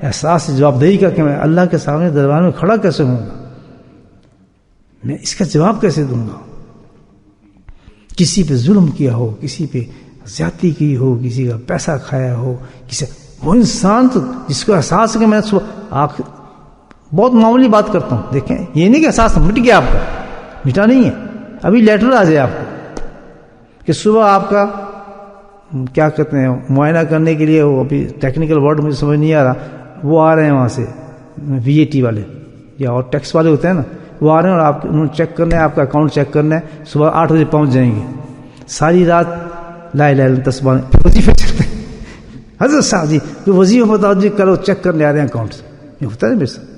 احساس جواب دہی کا کہ میں اللہ کے سامنے دربار میں کھڑا کیسے ہوں گا, میں اس کا جواب کیسے دوں گا. کسی پہ ظلم کیا ہو, کسی پہ زیادتی کی ہو, کسی کا پیسہ کھایا ہو, وہ انسان تو جس کو احساس ہے کہ میں بہت معمولی بات کرتا ہوں. دیکھیں یہ نہیں کہ احساس مٹ گیا آپ کا, مٹا نہیں ہے. ابھی لیٹر آ جائے آپ کو کہ صبح آپ کا کیا کہتے ہیں معائنہ کرنے کے لیے, وہ ابھی ٹیکنیکل ورڈ مجھے سمجھ نہیں آ رہا, وہ آ رہے ہیں وہاں سے وی اے ٹی والے یا اور ٹیکس والے ہوتے ہیں نا, وہ آ رہے ہیں اور آپ انہوں نے چیک کرنا ہے, آپ کا اکاؤنٹ چیک کرنا ہے. صبح 8 بجے پہنچ جائیں گے, ساری رات لا الہ الا اللہ تسبیح وظیفے چلتے ہیں. حضرت صاحب جی کوئی وظیفہ بتاؤ جی, کرو چیک کرنے آ رہے ہیں اکاؤنٹ سے. یہ ہوتا ہے نا میرے ساتھ.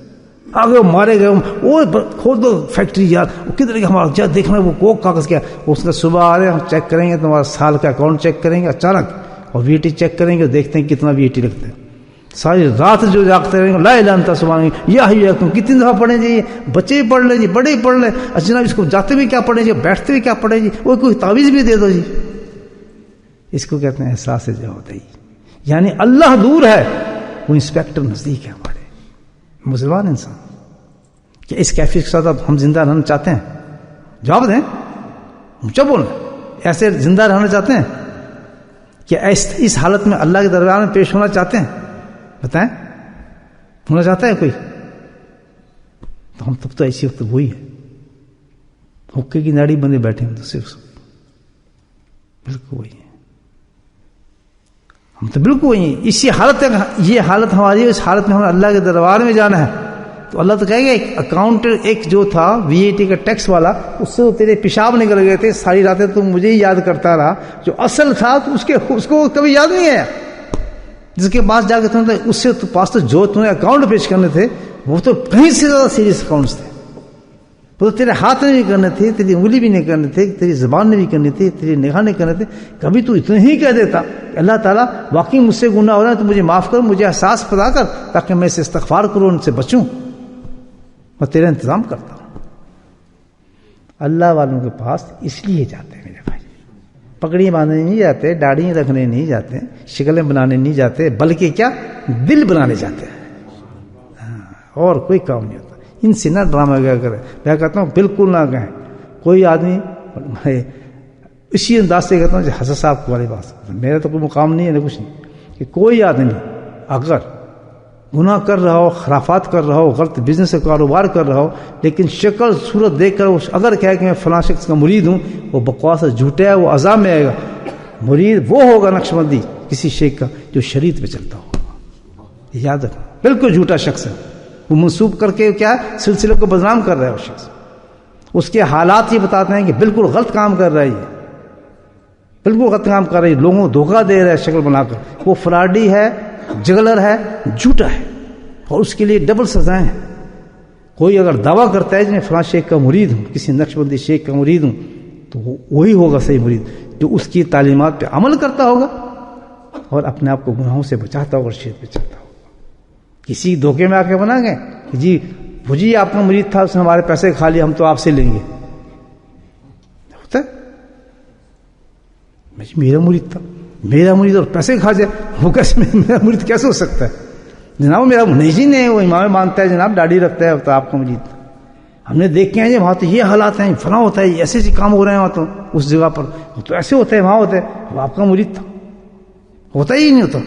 آگے وہ مارے گئے, وہ کھول دو فیکٹری یار, وہ کدھر گیا ہمارا, جا دیکھنا وہ کو کاغذ کیا. اس نے صبح آ رہے ہیں, ہم چیک کریں گے تمہارا سال کا اکاؤنٹ چیک کریں گے اچانک, اور وی ٹی چیک کریں گے, دیکھتے ہیں کتنا وی ٹی رکھتے ہیں. ساری رات جو جاگتے رہیں گے لا الہ الا اللہ سبحان یا حی یا قیوم. کتنی دفعہ پڑھیں جی, بچے بھی پڑھ لیں جی, بڑے بھی پڑھ لیں. اچھا اس کو جاتے بھی کیا پڑھیں جی, بیٹھتے بھی کیا پڑھیں جی, وہ کوئی تعویذ بھی دے دو جی. اس کو کہتے ہیں احساس جواب دہی. یعنی اللہ دور ہے, وہ انسپیکٹر نزدیک ہے ہمارے. مسلمان انسان، کہ اس کیفیت کے ساتھ اب ہم زندہ رہنا چاہتے ہیں؟ جواب دیں، اونچا بولنا، ایسے زندہ رہنا چاہتے ہیں کہ اس حالت میں اللہ کے دربار میں پیش ہونا چاہتے ہیں؟ بتائیں، ہونا چاہتا ہے کوئی؟ تو ہم تب تو ایسی وقت وہی ہے، حقے کی ناڑی بندے بیٹھے ہیں، تو صرف بالکل وہی ہے، ہم تو بالکل وہی ہیں، اسی حالت ہے، یہ حالت ہماری ہے، اس حالت میں ہمیں اللہ کے دربار میں جانا ہے۔ تو اللہ تو کہے گا ایک اکاؤنٹ، ایک جو تھا VAT کا ٹیکس والا، اس سے تیرے پیشاب نکل گئے تھے، ساری راتیں تو مجھے ہی یاد کرتا رہا، جو اصل تھا تو اس کو کبھی یاد نہیں آیا، جس کے پاس جا کے تم نے اس سے پاس تو جو تمہیں اکاؤنٹ پیش کرنے تھے وہ تو کہیں سے زیادہ سیریس اکاؤنٹس تھے، وہ تو تیرے ہاتھ میں بھی کرنے تھے، تیری انگلی بھی نہیں کرنے تھے، تیری زبان نے بھی کرنے تھے، تیری نگاہ نہیں کرنے تھے، کبھی تو اتنا ہی کہہ دیتا اللہ تعالیٰ واقعی مجھ سے گناہ ہو رہا ہے تو مجھے معاف کر، مجھے احساس پیدا کر تاکہ میں اسے استغفار کروں، ان سے بچوں، میں تیرا انتظام کرتا ہوں۔ اللہ والوں کے پاس اس لیے جاتے ہیں میرے بھائی، پگڑی باندھنے نہیں جاتے، داڑھی رکھنے نہیں جاتے، شکلیں بنانے نہیں جاتے، بلکہ کیا دل بنانے جاتے ہیں، اور کوئی کام نہیں ہوتا۔ ان سے نہ ڈرامہ کیا کرے، میں کہتا ہوں بالکل نہ کہیں۔ کوئی آدمی اسی انداز سے کہتا ہوں حضرت صاحب کو والے بات، میرا تو کوئی مقام نہیں ہے، کچھ نہیں، کہ کوئی آدمی اگر گناہ کر رہا ہو، خرافات کر رہا ہو، غلط بزنس کا کاروبار کر رہا ہو، لیکن شکل صورت دیکھ کر اگر کہے کہ میں فلاں شخص کا مرید ہوں، وہ بکواس جھوٹا ہے، وہ عذاب میں آئے گا۔ مرید وہ ہوگا نقشبندی کسی شیخ کا جو شریعت پہ چلتا ہوگا، یاد رکھنا، بالکل جھوٹا شخص ہے، وہ منسوب کر کے کیا سلسلے کو بدنام کر رہا ہے، وہ شخص اس کے حالات یہ بتاتے ہیں کہ بالکل غلط کام کر رہا ہے، یہ بالکل غلط کام کر رہا ہے، لوگوں کو دھوکہ دے رہا ہے شکل بنا کر، وہ فراڈی ہے، جگلر ہے، جھوٹا ہے، اور اس کے لیے ڈبل سزائیں ہیں۔ کوئی اگر دعویٰ کرتا ہے کہ میں فلاں شیخ کا مرید ہوں، کسی نقشبندی شیخ کا مرید ہوں، تو وہی ہوگا صحیح مرید جو اس کی تعلیمات پہ عمل کرتا ہوگا اور اپنے آپ کو گناہوں سے بچاتا ہوگا اور شریعت پہ چلتا ہوگا۔ کسی دھوکے میں آ کے بنا گئے کہ جی وہ آپ کا مرید تھا، اس نے ہمارے پیسے کھا لیے، ہم تو آپ سے لیں گے، ہوتا ہے میرا مرید تھا، میرا مرید اور پیسے کھا جائے، وہ کیسے میرا مرید کیسے ہو سکتا ہے؟ جناب میرا نہیں جی نہیں، وہ امام مانتا ہے، جناب داڑھی رکھتا ہے، تو آپ کا مرید تھا، ہم نے دیکھ کے ہیں جی وہاں تو یہ حالات ہیں، فلاں ہوتا ہے، ایسے ایسے کام ہو رہے ہیں وہاں، تو اس جگہ پر تو ایسے ہوتا ہے، وہاں ہوتا ہے، وہ آپ کا مرید تھا، ہوتا ہی نہیں ہوتا۔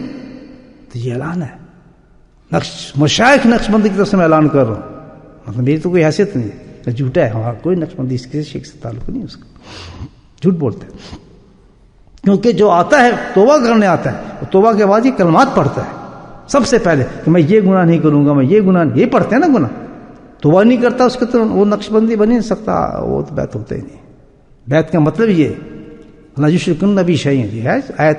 تو یہ اعلان ہے مشائخ نقشبندی کی طرف سے میں اعلان کر رہا ہوں، مطلب میری تو کوئی حیثیت نہیں ہے، جھوٹا ہے ہمارا کوئی نقشبندی اس کے شیخ سے تعلق نہیں، اس کا جھوٹ بولتے ہیں، کیونکہ جو آتا ہے توبہ کرنے آتا ہے، وہ توبہ کے بعد یہ کلمات پڑھتا ہے سب سے پہلے کہ میں یہ گناہ نہیں کروں گا، میں یہ گناہ، یہ پڑھتے ہیں نا گناہ، توبہ نہیں کرتا اس کے تو وہ نقشبندی بن نہیں سکتا، وہ تو بیعت ہوتا ہی نہیں۔ بیعت کا مطلب یہ لا یشرکن بی شیئا، یہ ہے آیت،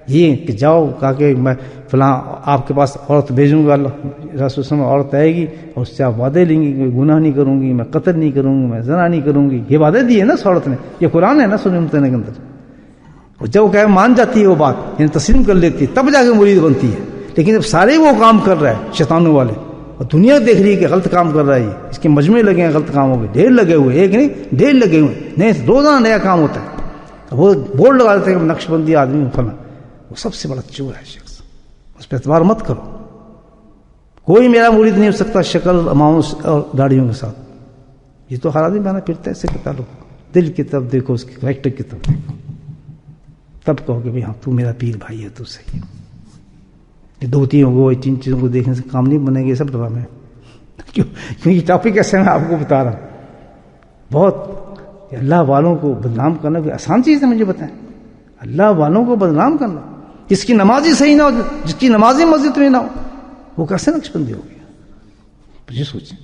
یہ کہ جاؤ کہا کہ میں فلاں آپ کے پاس عورت بھیجوں گا، اللہ رسول صلی اللہ علیہ وسلم عورت آئے گی اور اس سے آپ وعدے لیں گی کہ میں گناہ نہیں کروں گی، میں قتل نہیں کروں گی، میں زنا نہیں کروں گی، یہ وعدے دیے نا اس عورت نے، یہ قرآن ہے نا سورہ ممتحنہ کے اندر، اور جب وہ کہ مان جاتی ہے وہ بات، یعنی تسلیم کر لیتی ہے، تب جا کے مرید بنتی ہے۔ لیکن جب سارے وہ کام کر رہا ہے شیطانوں والے، اور دنیا دیکھ رہی ہے کہ غلط کام کر رہا ہے، اس کے مجموعے لگے ہیں غلط کاموں کے، ڈھیر لگے ہوئے، ایک نہیں ڈھیر لگے ہوئے، نئے روزانہ نیا کام ہوتا ہے، وہ بورڈ لگا دیتے ہیں کہ نقشبندی آدمی فلاں، وہ سب سے بڑا چور ہے شخص، اس پہ اعتبار مت کرو۔ کوئی میرا مرید نہیں ہو سکتا شکل اماؤں اور داڑھیوں کے ساتھ، یہ تو ہر آدمی بنا پھرتا ہے، اس سے کیا تعلق؟ دل کی طرف دیکھو، اس کے کریکٹر کی طرف دیکھو، تب کہو کہ ہاں تو میرا پیر بھائی ہے، تو صحیح ہے۔ یہ دو تین چیزوں کو دیکھنے سے کام نہیں بنے گے، یہ سب ڈرامے ہیں، کیونکہ ٹاپک ایسے میں آپ کو بتا رہا ہوں، بہت اللہ والوں کو بدنام کرنا کوئی آسان چیز ہے؟ مجھے بتائیں، اللہ والوں کو بدنام کرنا، جس کی نماز ہی صحیح نہ ہو، جس کی نماز ہی مسجد میں نہ ہو، وہ کیسے نقشبندی ہو گیا؟ مجھے سوچیں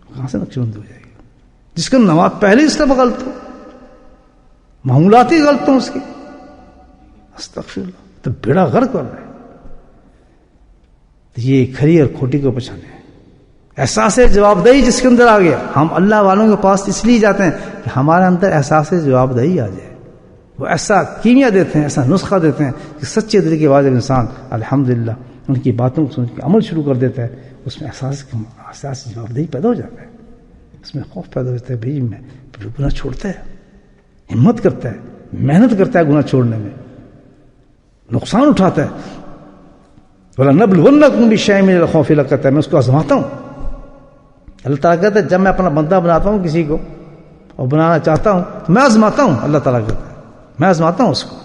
کہاں سے نقشبندی ہو جائے گی؟ جس کا نماز پہلے اس طرح غلط ہو، معمولات ہی غلط ہوں اس کے، استغفر اللہ، تو بیڑا غرق کر رہا ہے۔ یہ کھری اور کھوٹی کو پہچانے، احساس جواب دہی جس کے اندر آ گیا۔ ہم اللہ والوں کے پاس اس لیے جاتے ہیں کہ ہمارے اندر احساس جواب دہی آ جائے، وہ ایسا کیمیا دیتے ہیں، ایسا نسخہ دیتے ہیں کہ سچے دل کے بعد انسان الحمدللہ ان کی باتوں کو سن کے عمل شروع کر دیتا ہے، اس میں احساس جواب دہی پیدا ہو جاتا ہے، اس میں خوف پیدا ہو جاتا ہے، بھائی میں گناہ چھوڑتا ہے، ہمت کرتا ہے، محنت کرتا ہے گناہ چھوڑنے میں، نقصان اٹھاتا ہے، وَلَنَبْلُوَنَّكُمْ بِشَيْءٍ مِّنَ الْخَوْفِ لَقَتَّ میں اس کو آزماتا ہوں. اللہ تعالیٰ کہتا ہے جب میں اپنا بندہ بناتا ہوں کسی کو اور بنانا چاہتا ہوں تو میں آزماتا ہوں. اللہ تعالیٰ کہتا ہے میں آزماتا ہوں اس کو.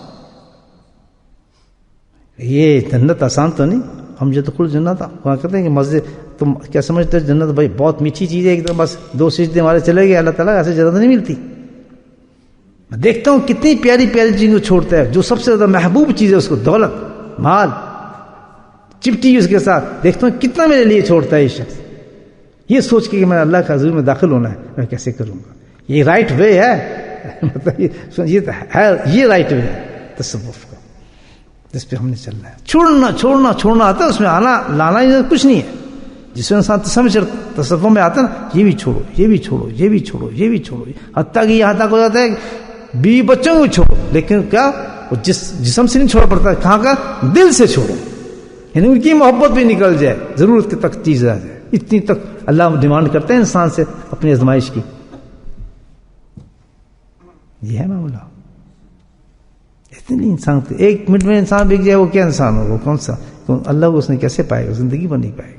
یہ جنت آسان تو نہیں. ہم جو دخول جنت وہاں کہتے ہیں کہ مسجد تم کیا سمجھتے ہو جنت بھائی بہت میٹھی چیز ہے ایک دم بس 2 سجدے ہمارے چلے گئے. اللہ تعالیٰ ایسے جنت نہیں ملتی. میں دیکھتا ہوں کتنی پیاری پیاری چیزیں چھوڑتا ہے. جو سب سے زیادہ محبوب چیز ہے اس کو دولت مال چپٹی اس کے ساتھ دیکھتا ہوں کتنا میرے لیے چھوڑتا ہے یہ شخص. یہ سوچ کے کہ میں اللہ کا حضور میں داخل ہونا ہے میں کیسے کروں گا. یہ رائٹ وے ہے مطلب یہ رائٹ وے ہے تصوف کا جس پہ ہم نے چلنا ہے. چھوڑنا آتا ہے اس میں آنا لانا کچھ نہیں ہے. جس میں انسان تصوف میں آتا ہے نا یہ بھی چھوڑو یہ بھی چھوڑو یہ بھی چھوڑو یہ بھی چھوڑو حتیٰ کہ یہاں تک ہو جاتا ہے بیوی بچوں کو چھوڑو لیکن کیا وہ جسم سے نہیں چھوڑا پڑتا کہاں کا دل سے چھوڑو. یعنی ان کی محبت بھی نکل جائے ضرورت تک چیز آ جائے. اتنی تک اللہ ڈیمانڈ کرتے ہیں انسان سے اپنی آزمائش کی. یہ ہے معاملہ. اتنی انسان 1 منٹ میں انسان بک جائے وہ کیا انسان ہوگا کون سا اللہ کو اس نے کیسے پائے گا زندگی بن نہیں پائے گا.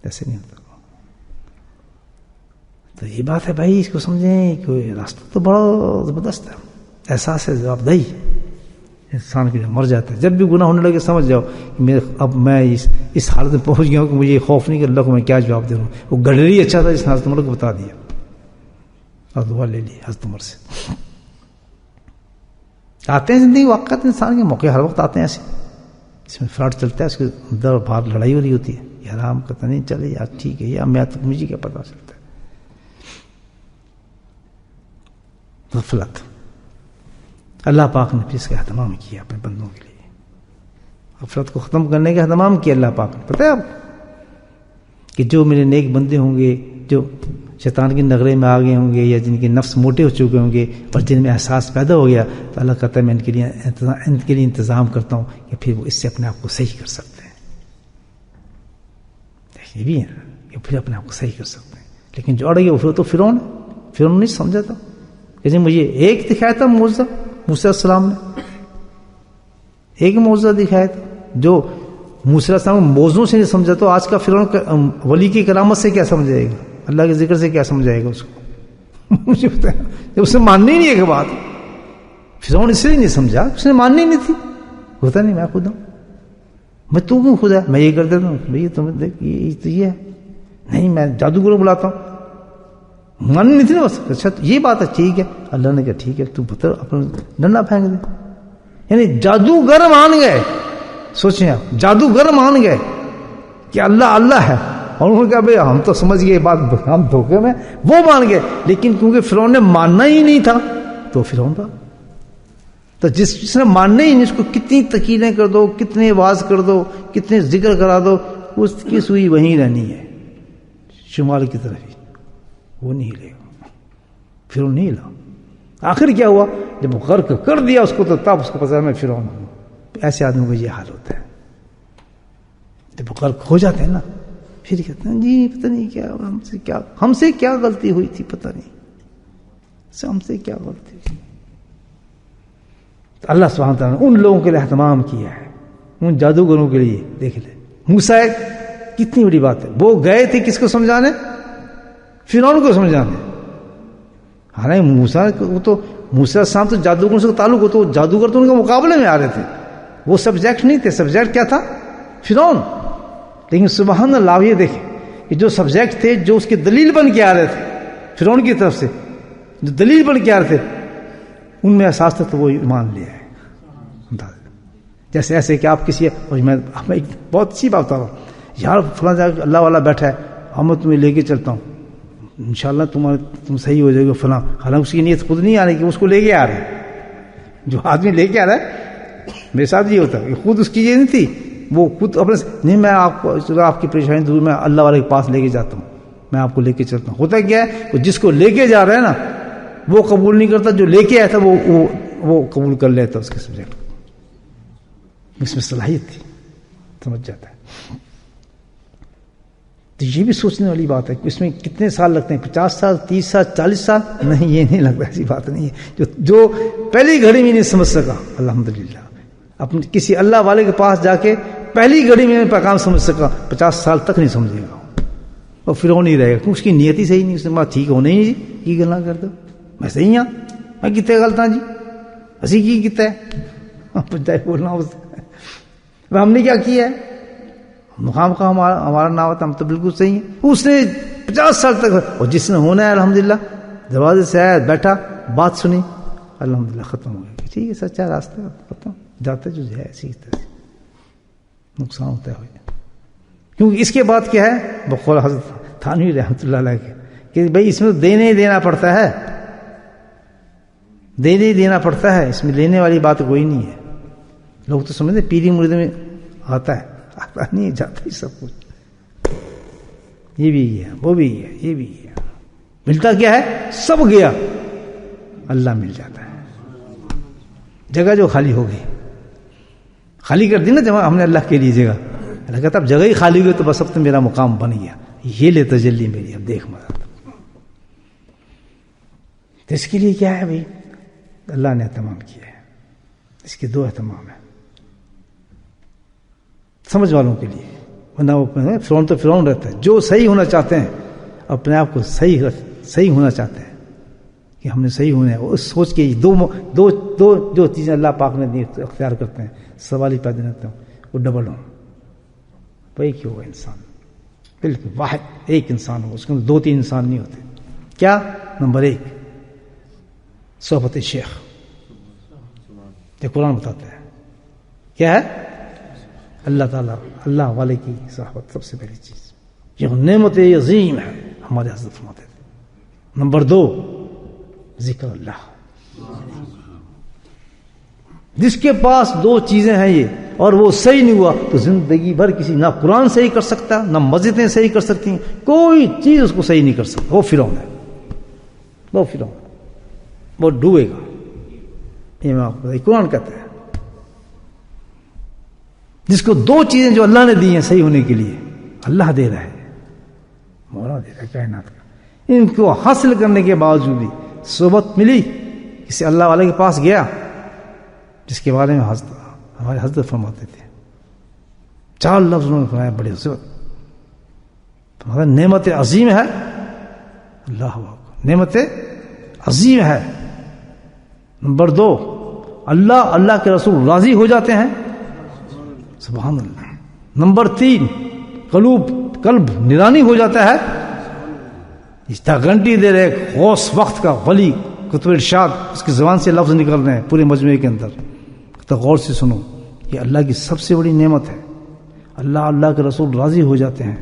ایسے نہیں ہوتا. تو یہ بات ہے بھائی اس کو سمجھیں کہ راستہ تو بڑا زبردست ہے. احساس ہے جواب دہی انسان کے مر جاتا ہے. جب بھی گناہ ہونے لگے سمجھ جاؤ کہ اب میں اس حالت میں پہنچ گیا ہوں کہ مجھے خوف نہیں کہ اللہ کو میں کیا جواب دے رہا ہوں. وہ گڈری اچھا تھا جس نے حضرت عمر کو بتا دیا اور دعا لے لی حضرت عمر سے. آتے ہیں زندگی واقعات انسان کے موقع ہر وقت آتے ہیں ایسے اس میں فراڈ چلتا ہے اس کے اندر باہر لڑائی ہو رہی ہوتی ہے. یہ آرام کرتا نہیں چلے یار ٹھیک ہے یا میں تو مجھے کیا پتا چلتا ہے. غفلت اللہ پاک نے اس کا اہتمام کیا اپنے بندوں کے لیے. غفلت کو ختم کرنے کا اہتمام کیا اللہ پاک نے. پتہ ہے آپ کہ جو میرے نیک بندے ہوں گے جو شیطان کے نغرے میں آ گئے ہوں گے یا جن کے نفس موٹے ہو چکے ہوں گے اور جن میں احساس پیدا ہو گیا تو اللہ کہتا ہے میں ان کے لیے انتظام کرتا ہوں کہ پھر وہ اس سے اپنے آپ کو صحیح کر سکتے ہیں. یہ بھی ہے کہ پھر اپنے آپ کو صحیح کر سکتے ہیں. لیکن جو اڑ گیا وہ تو فرعون نہیں سمجھا تھا کہ مجھے ایک دکھایا تھا موجزہ موسیٰ علیہ السلام نے ایک موجزہ دکھایا تھا جو موسیٰ علیہ السلام موضوع سے نہیں سمجھا. تو آج کا فرعون ولی کی کرامت سے کیا سمجھائے گا اللہ کے ذکر سے کیا سمجھائے گا اس کو. مجھے پتا ہے جب اسے ماننی نہیں ہے کہ بات فرعون اس لیے نہیں سمجھا اس نے ماننی نہیں تھی. ہوتا نہیں میں خود ہوں میں تو کیوں خدا میں یہ کر دیتا ہوں بھائی تمہیں دیکھ یہ تو یہ ہے نہیں میں جادوگر بلاتا ہوں ماننی نہیں تھی نا بس. اچھا تو یہ بات ہے ٹھیک ہے. اللہ نے کہا ٹھیک ہے تو بتا اپنا ڈنڈا پھینک دے. یعنی جادوگر مان گئے. سوچیں آپ جادوگر مان گئے کہ اللہ ہے اور انہوں نے کہا بھائی ہم تو سمجھ گئے بات ہم دھوکے میں وہ مان گئے. لیکن کیونکہ فرعون نے ماننا ہی نہیں تھا تو فرعون تھا. تو جس نے ماننا ہی نہیں اس کو کتنی تقریریں کر دو کتنے واز کر دو کتنے ذکر کرا دو اس کی سوئی وہیں رہنی ہے شمال کی طرف ہی. وہ نہیں ہلے گا فرعون نہیں ہلا. آخر کیا ہوا جب غرق کر دیا اس کو تو تب اس کو پتا میں فرعون ہوں. ایسے آدمی کو یہ حال ہوتا ہے جب غرق ہو جاتے ہیں نا پھر کہتے ہیں جی پتہ نہیں ہم سے کیا غلطی ہوئی تھی پتہ نہیں ہم سے کیا غلطی ہوئی. تو اللہ سبحانہ تعالیٰ نے ان لوگوں کے لیے اہتمام کیا ہے ان جادوگروں کے لیے. دیکھ لیں موسیٰ کتنی بڑی بات ہے. وہ گئے تھے کس کو سمجھانے فرعون کو سمجھانے. حالانکہ موسیٰ السلام تو جادوگروں سے تعلق ہو تو جادوگر تو ان کے مقابلے میں آ رہے تھے. وہ سبجیکٹ نہیں تھے. سبجیکٹ کیا تھا فرعون. لیکن سبحان اللہ یہ دیکھیں کہ جو سبجیکٹ تھے جو اس کے دلیل بن کے آ رہے تھے فرعون کی طرف سے جو دلیل بن کے آ رہے تھے ان میں احساس تھا تو وہ ایمان لیا ہے. جیسے ایسے کہ آپ کسی میں ایک بہت اچھی بات بتا رہا ہوں یار فلاں جگہ اللہ والا بیٹھا ہے اور میں تمہیں لے کے چلتا ہوں انشاءاللہ تم صحیح ہو جائے گا فلاں. حالانکہ اس کی نیت خود نہیں آ رہی کہ اس کو لے کے آ رہے ہیں. جو آدمی لے کے آ رہا ہے میرے ساتھ یہ ہوتا ہے کہ خود اس کی یہ نہیں تھی وہ خود اپنے نہیں میں آپ کی پریشانی دور میں اللہ والے کے پاس لے کے جاتا ہوں میں آپ کو لے کے چلتا ہوں. ہوتا کیا ہے جس کو لے کے جا رہا ہے نا وہ قبول نہیں کرتا جو لے کے آیا تھا وہ قبول کر لیتا اس کے سبجیکٹ کو. اس میں صلاحیت تھی سمجھ جاتا ہے. تو یہ بھی سوچنے والی بات ہے کہ اس میں کتنے سال لگتے ہیں 50 سال 30 سال 40 سال نہیں یہ نہیں لگتا. ایسی بات نہیں ہے جو پہلی گھڑی میں نہیں سمجھ سکا الحمدللہ اپنے کسی اللہ والے کے پاس جا کے پہلی گھڑی میں پیغام سمجھ سکا 50 سال تک نہیں سمجھے گا، اور پھر وہ نہیں رہے گا، کیونکہ اس کی نیت ہی صحیح نہیں. اس نے کہا ٹھیک ہونے ہی کی گلا کر دو، میں صحیح ہاں، میں کتنے غلط ہاں جی، اسی کی کتنے بولنا اس ہم نے کیا کیا ہے، مقام کا ہمارا نام ہوتا، ہم تو بالکل صحیح ہیں. اس نے 50 سال تک، اور جس نے ہونا ہے الحمدللہ دروازے سے آیا، بیٹھا، بات سنی، الحمدللہ ختم ہو گیا. ٹھیک ہے، سچا راستہ ختم جاتا جو ہے اسی طرح سے نقصان ہوتا ہے. کیونکہ اس کے بعد کیا ہے، بقول حضرت تھانوی رحمۃ اللہ علیہ کے، کہ بھائی اس میں تو دینے ہی دینا پڑتا ہے، دینے ہی دینا پڑتا ہے، اس میں لینے والی بات کوئی نہیں ہے. لوگ تو سمجھتے پیری مرید میں آتا ہے، آتا نہیں، جاتا ہی سب کچھ. یہ بھی ہے، وہ بھی ہے، یہ بھی ہے. ملتا کیا ہے، سب گیا، اللہ مل جاتا ہے. جگہ جو خالی ہو گئی، خالی کر دی نا جب ہم نے اللہ کے لیے جگہ، اللہ کہتا اب جگہ ہی خالی ہوئی تو بس اب تو میرا مقام بن گیا، یہ لے تجلی میری، اب دیکھ مزہ. تو اس کے لیے کیا ہے بھائی، اللہ نے اہتمام کیا ہے. اس کے دو اہتمام ہیں سمجھ والوں کے لیے، ورنہ وہ فرعون تو فرعون رہتا ہے. جو صحیح ہونا چاہتے ہیں، اپنے آپ کو صحیح ہونا چاہتے ہیں کہ ہم نے صحیح ہونا ہے، اس سوچ کے دو جو چیزیں اللہ پاک نے دی اختیار کرتے ہیں، سوال ہی پیدا نہیں ہوتا وہ ڈبل ہوں. وہی کیوں ہوگا انسان، بالکل واحد ایک انسان ہو، اس کے اندر 2-3 انسان نہیں ہوتے. کیا؟ نمبر 1 صحبت شیخ، یہ قرآن بتاتا ہے کیا ہے، اللہ تعالیٰ اللہ والے کی صحبت سب سے پہلی چیز، یہ نعمت عظیم ہے ہمارے حضرت فرماتے تھے. نمبر 2 ذکر اللہ. جس کے پاس 2 چیزیں ہیں یہ، اور وہ صحیح نہیں ہوا تو زندگی بھر کسی نہ قرآن صحیح کر سکتا، نہ مسجدیں صحیح کر سکتی ہیں، کوئی چیز اس کو صحیح نہیں کر سکتا. وہ فرعون ہے، وہ فرعون، وہ ڈوبے گا. یہ میں آپ کو قرآن کہتا ہے، جس کو 2 چیزیں جو اللہ نے دی ہیں صحیح ہونے کے لیے، اللہ دے رہا ہے، مولا دے رہا ہے کائنات کا. ان کو حاصل کرنے کے باوجود بھی صحبت ملی، کسی اللہ والے کے پاس گیا جس کے بارے میں ہمارے حضرت فرماتے تھے 4 لفظ انہوں نے فرمایا بڑے صحبت. تمہارا نعمت عظیم ہے، اللہ نعمت عظیم ہے. نمبر 2 اللہ کے رسول راضی ہو جاتے ہیں، سبحان اللہ. نمبر 3 قلب نرانی ہو جاتا ہے. اس گھنٹی دے رہے غوث وقت کا ولی قطب ارشاد، اس کی زبان سے لفظ نکل رہے ہیں پورے مجموعے کے اندر، تو غور سے سنو، یہ اللہ کی سب سے بڑی نعمت ہے. اللہ کے رسول راضی ہو جاتے ہیں،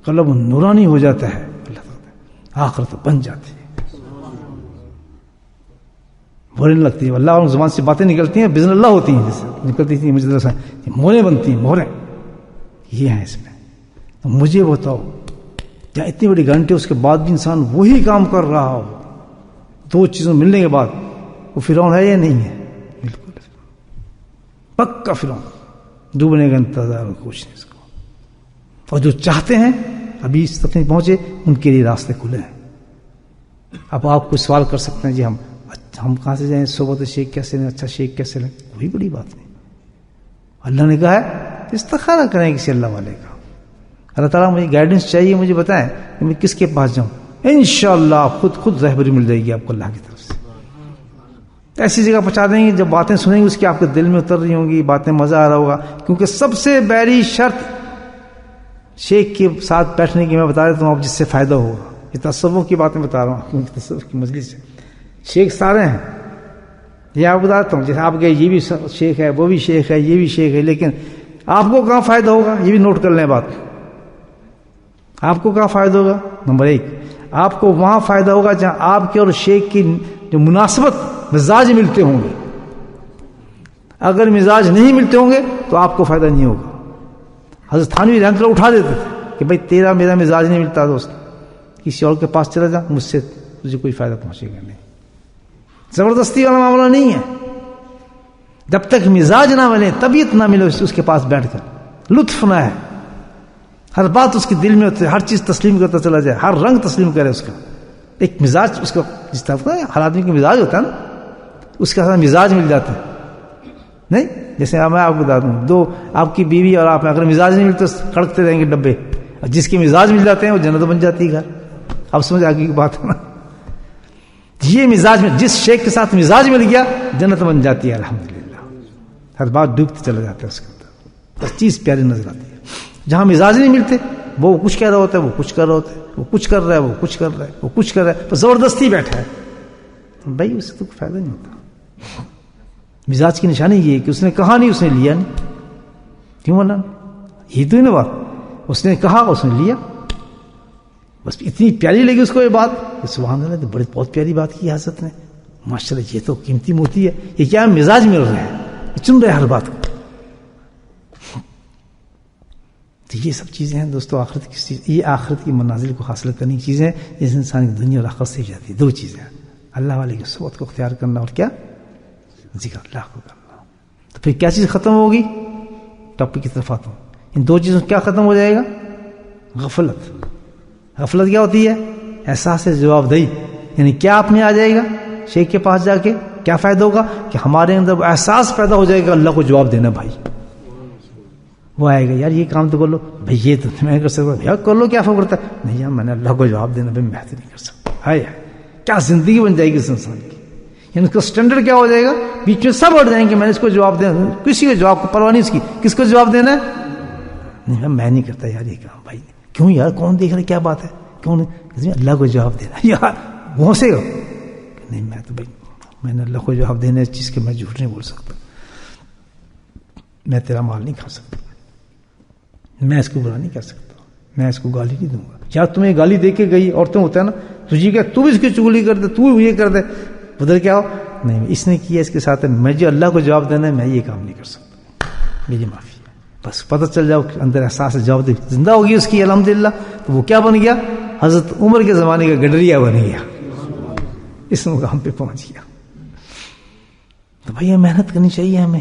قلب نورانی ہو جاتا ہے، اللہ تعالیٰ آخرت بن جاتی ہے، بھوری نہیں لگتی ہے. اللہ اور زبان سے باتیں نکلتی ہیں، بزن اللہ ہوتی ہیں، جیسے نکلتی تھی مجھے موریں بنتی ہیں، موریں یہ ہیں اس میں. تو مجھے بتاؤ، جہاں اتنی بڑی گھنٹے اس کے بعد بھی انسان وہی کام کر رہا ہو 2 چیزوں ملنے کے بعد، وہ فرعون ہے یا نہیں ہے؟ بالکل پکا فرعون. ڈوبنے کا انتظار کچھ نہیں اس کو. اور جو چاہتے ہیں ابھی اس تک نہیں پہنچے، ان کے لیے راستے کھلے ہیں. اب آپ کوئی سوال کر سکتے ہیں جی ہم کہاں سے جائیں، صحبت شیخ کیسے لیں، اچھا شیخ کیسے لیں؟ کوئی بڑی بات نہیں. اللہ نے کہا ہے استخارہ کریں کسی اللہ والے کا. اللہ تعالیٰ مجھے گائیڈنس چاہیے، مجھے بتائیں کہ میں کس کے پاس جاؤں. انشاءاللہ خود رہبری مل جائے گی آپ کو اللہ کی طرف سے. ایسی جگہ پہنچا دیں گے جب باتیں سنیں گے اس کی آپ کے دل میں اتر رہی ہوں گی، باتیں مزہ آ رہا ہوگا. کیونکہ سب سے بڑی شرط شیخ کے ساتھ بیٹھنے کی میں بتا دیتا ہوں، آپ جس سے فائدہ ہوگا. یہ تصوف کی باتیں بتا رہا ہوں، تصوف کی مجلس ہے. شیخ سارے ہیں، یہ آپ بتاتا ہوں. جیسے آپ کے یہ بھی شیخ ہے، وہ بھی شیخ ہے، یہ بھی شیخ ہے، لیکن آپ کو کہاں فائدہ ہوگا یہ بھی نوٹ کر لیں بات. آپ کو کہاں فائدہ ہوگا؟ نمبر 1 آپ کو وہاں فائدہ ہوگا جہاں آپ کے اور شیخ کی جو مناسبت مزاج ملتے ہوں گے. اگر مزاج نہیں ملتے ہوں گے تو آپ کو فائدہ نہیں ہوگا. حضرت تھانوی رحمۃ اللہ اٹھا دیتے تھے کہ بھائی تیرا میرا مزاج نہیں ملتا دوست، کسی اور کے پاس چلا جا، مجھ سے تجھے کوئی فائدہ پہنچے گا نہیں. زبردستی والا معاملہ نہیں ہے. جب تک مزاج نہ ملے، طبیعت نہ ملے اس کے پاس بیٹھ کر، لطف نہ ہے، ہر بات اس کے دل میں ہوتی ہے، ہر چیز تسلیم کرتا چلا جائے، ہر رنگ تسلیم کرے اس کا. ایک مزاج اس کا جس طرح کا ہر آدمی کا مزاج ہوتا ہے نا، اس کا مزاج مل جاتا ہے. نہیں جیسے میں آپ کو بتا دوں، دو آپ کی بیوی اور آپ اگر مزاج نہیں ملتے تو کڑکتے رہیں گے ڈبے، اور جس کے مزاج مل جاتے ہیں وہ جنت بن جاتی ہے گھر. اب سمجھ آگے کی بات ہے نا. یہ مزاج میں جس شیخ کے ساتھ مزاج مل گیا جنت بن جاتی ہے الحمدللہ. ہر بات ڈوبتے چلا جاتا ہے اس کے اندر، ہر چیز پیاری نظر آتی ہے. جہاں مزاج نہیں ملتے وہ کچھ کہہ رہا ہوتا ہے، وہ کچھ کر رہا ہوتا ہے، وہ کچھ کر رہا ہے، وہ کچھ کر رہا ہے، وہ کچھ کر رہا ہے، زبردستی بیٹھا ہے. بھائی اس سے تو فائدہ نہیں ہوتا. مزاج کی نشانی یہ ہے کہ اس نے کہا نہیں، اس نے لیا نہیں. کیوں بنا؟ یہ تو ہی نا بات. اس نے کہا، اس نے لیا. بس اتنی پیاری لگی اس کو یہ بات، سبحان اللہ، بڑی بہت پیاری بات کی حضرت نے. ماشاءاللہ یہ تو قیمتی موتی ہے. یہ کیا مزاج مل رہا ہے، یہ چن رہے ہر بات کو. تو یہ سب چیزیں ہیں دوستو آخرت کی چیز، یہ آخرت کی منازل کو حاصل کرنے کی چیزیں جس انسان کی دنیا اور آخرت سے جاتی ہے. دو چیزیں، اللہ والے کی صحبت کو اختیار کرنا اور کیا ذکر اللہ کو کرنا. تو پھر کیا چیز ختم ہوگی؟ ٹاپک کی طرف آتا ہوں. ان دو چیزوں کیا ختم ہو جائے گا؟ غفلت. غفلت کیا ہوتی ہے؟ احساس جواب دہی. یعنی کیا آپ میں آ جائے گا شیخ کے پاس جا کے؟ کیا فائدہ ہوگا کہ ہمارے اندر احساس پیدا ہو جائے گا اللہ کو جواب دینا. بھائی وہ آئے گا، یار یہ کام تو کر لو. بھائی یہ تو میں کر سکتا، یار کر لو، کیا فرق پڑتا ہے؟ نہیں یار میں نے اللہ کو جواب دینا، بھائی میں تو نہیں کر سکتا. ہائے کیا زندگی بن جائے گی اس انسان کی. یعنی اس کا اسٹینڈرڈ کیا ہو جائے گا؟ بیچ میں سب اڑ جائیں گے، میں نے اس کو جواب دینا، کسی کو جواب کو پرواہ نہیں اس کی. کس کو جواب دینا ہے؟ نہیں میں نہیں کرتا یار یہ کام. بھائی کیوں یار، کون دیکھ رہا، کیا بات ہے، کیوں نہیں؟ اللہ کو جواب دینا. یار گھونسے گا نہیں، میں تو بھائی میں نے اللہ کو جواب دینا اس چیز کے، میں جھوٹ نہیں بول سکتا، میں تیرا مال نہیں کھا سکتا، میں اس کو برا نہیں کر سکتا، میں اس کو گالی نہیں دوں گا. یار تمہیں گالی دے کے گئی، عورتیں ہوتا ہے نا، تجھے کیا تو بھی اس کی چگلی کر دے، تو یہ کر دے، بدل کیا ہو نہیں اس نے کیا اس کے ساتھ ہے، میں جو اللہ کو جواب دینا ہے میں یہ کام نہیں کر سکتا، میری معافی ہے. بس پتہ چل جاؤ اندر احساس جواب دے زندہ ہوگی اس کی الحمدللہ. تو وہ کیا بن گیا؟ حضرت عمر کے زمانے کا گڈریا بن گیا، اس مقام پہ پہنچ گیا. تو بھائی محنت کرنی چاہیے ہمیں.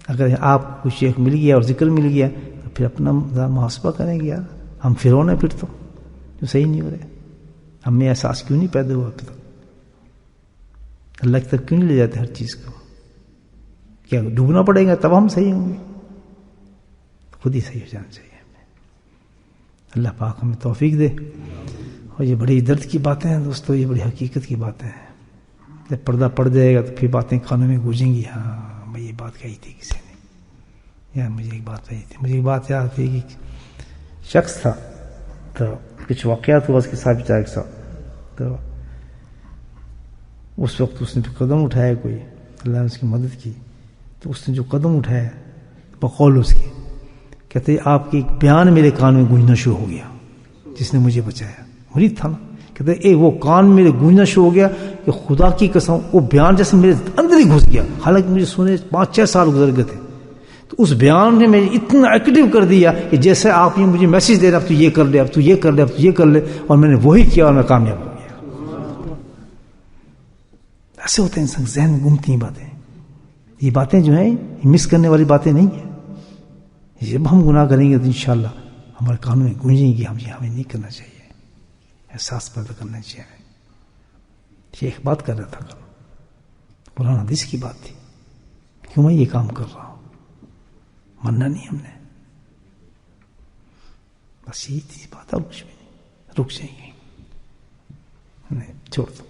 اگر آپ کو شیخ مل گیا اور ذکر مل گیا تو پھر اپنا محاسبہ کریں گے. یار ہم فرعون ہیں پھر تو جو صحیح نہیں ہو رہے. ہم میں احساس کیوں نہیں پیدا ہوا اب تک؟ اللہ کی طرف کیوں نہیں لے جاتے ہر چیز کو؟ کیا ڈوبنا پڑے گا تب ہم صحیح ہوں گے؟ خود ہی صحیح ہو جانا چاہیے ہمیں. اللہ پاک ہمیں توفیق دے. اور یہ بڑی درد کی باتیں ہیں دوستو، یہ بڑی حقیقت کی باتیں ہیں. جب پردہ پڑ جائے گا تو پھر باتیں کانوں میں گونجیں گی. ہاں میں یہ بات کہی تھی کسی نے، یار مجھے ایک بات کہی تھی. مجھے ایک بات یاد تھی کہ شخص تھا تو کچھ واقعات ہوا اس کے ساتھ بیچارے کے ساتھ. تو اس وقت اس نے قدم اٹھایا، کوئی اللہ نے اس کی مدد کی. تو اس نے جو قدم اٹھایا بقول اس کی، کہتے آپ کے ایک بیان میرے کان میں گونجنا شروع ہو گیا جس نے مجھے بچایا. مرید تھا نا. کہتے وہ کان میرے گونجنا شروع ہو گیا کہ خدا کی قسم وہ بیان جیسے میرے اندر ہی گھس گیا. حالانکہ مجھے سنے 5-6 سال گزر گئے تھے. تو اس بیان نے مجھے اتنا ایکٹیو کر دیا کہ جیسے آپ یہ مجھے میسج دے رہے اب تو یہ کر لے، اب تو یہ کر لے، اب تو یہ کر لے، اور میں نے وہی کیا اور میں کامیاب ہو گیا. ایسے ہوتے ہیں انسان ذہن میں گھومتی ہیں باتیں. یہ باتیں جو ہیں مس کرنے والی باتیں نہیں ہیں. جب ہم گناہ کریں گے تو انشاءاللہ ہمارے کانوں میں گونجیں گی. ہمیں نہیں کرنا چاہیے، احساس پیدا کرنا چاہیے. یہ ایک بات کر رہا تھا کل، قرآن حدیث کی بات تھی. کیوں میں یہ کام کر رہا ہوں؟ مننا نہیں ہم نے، بس یہی تھی بات، اور کچھ بھی نہیں. رک جائیں گے، نہیں چھوڑ دو.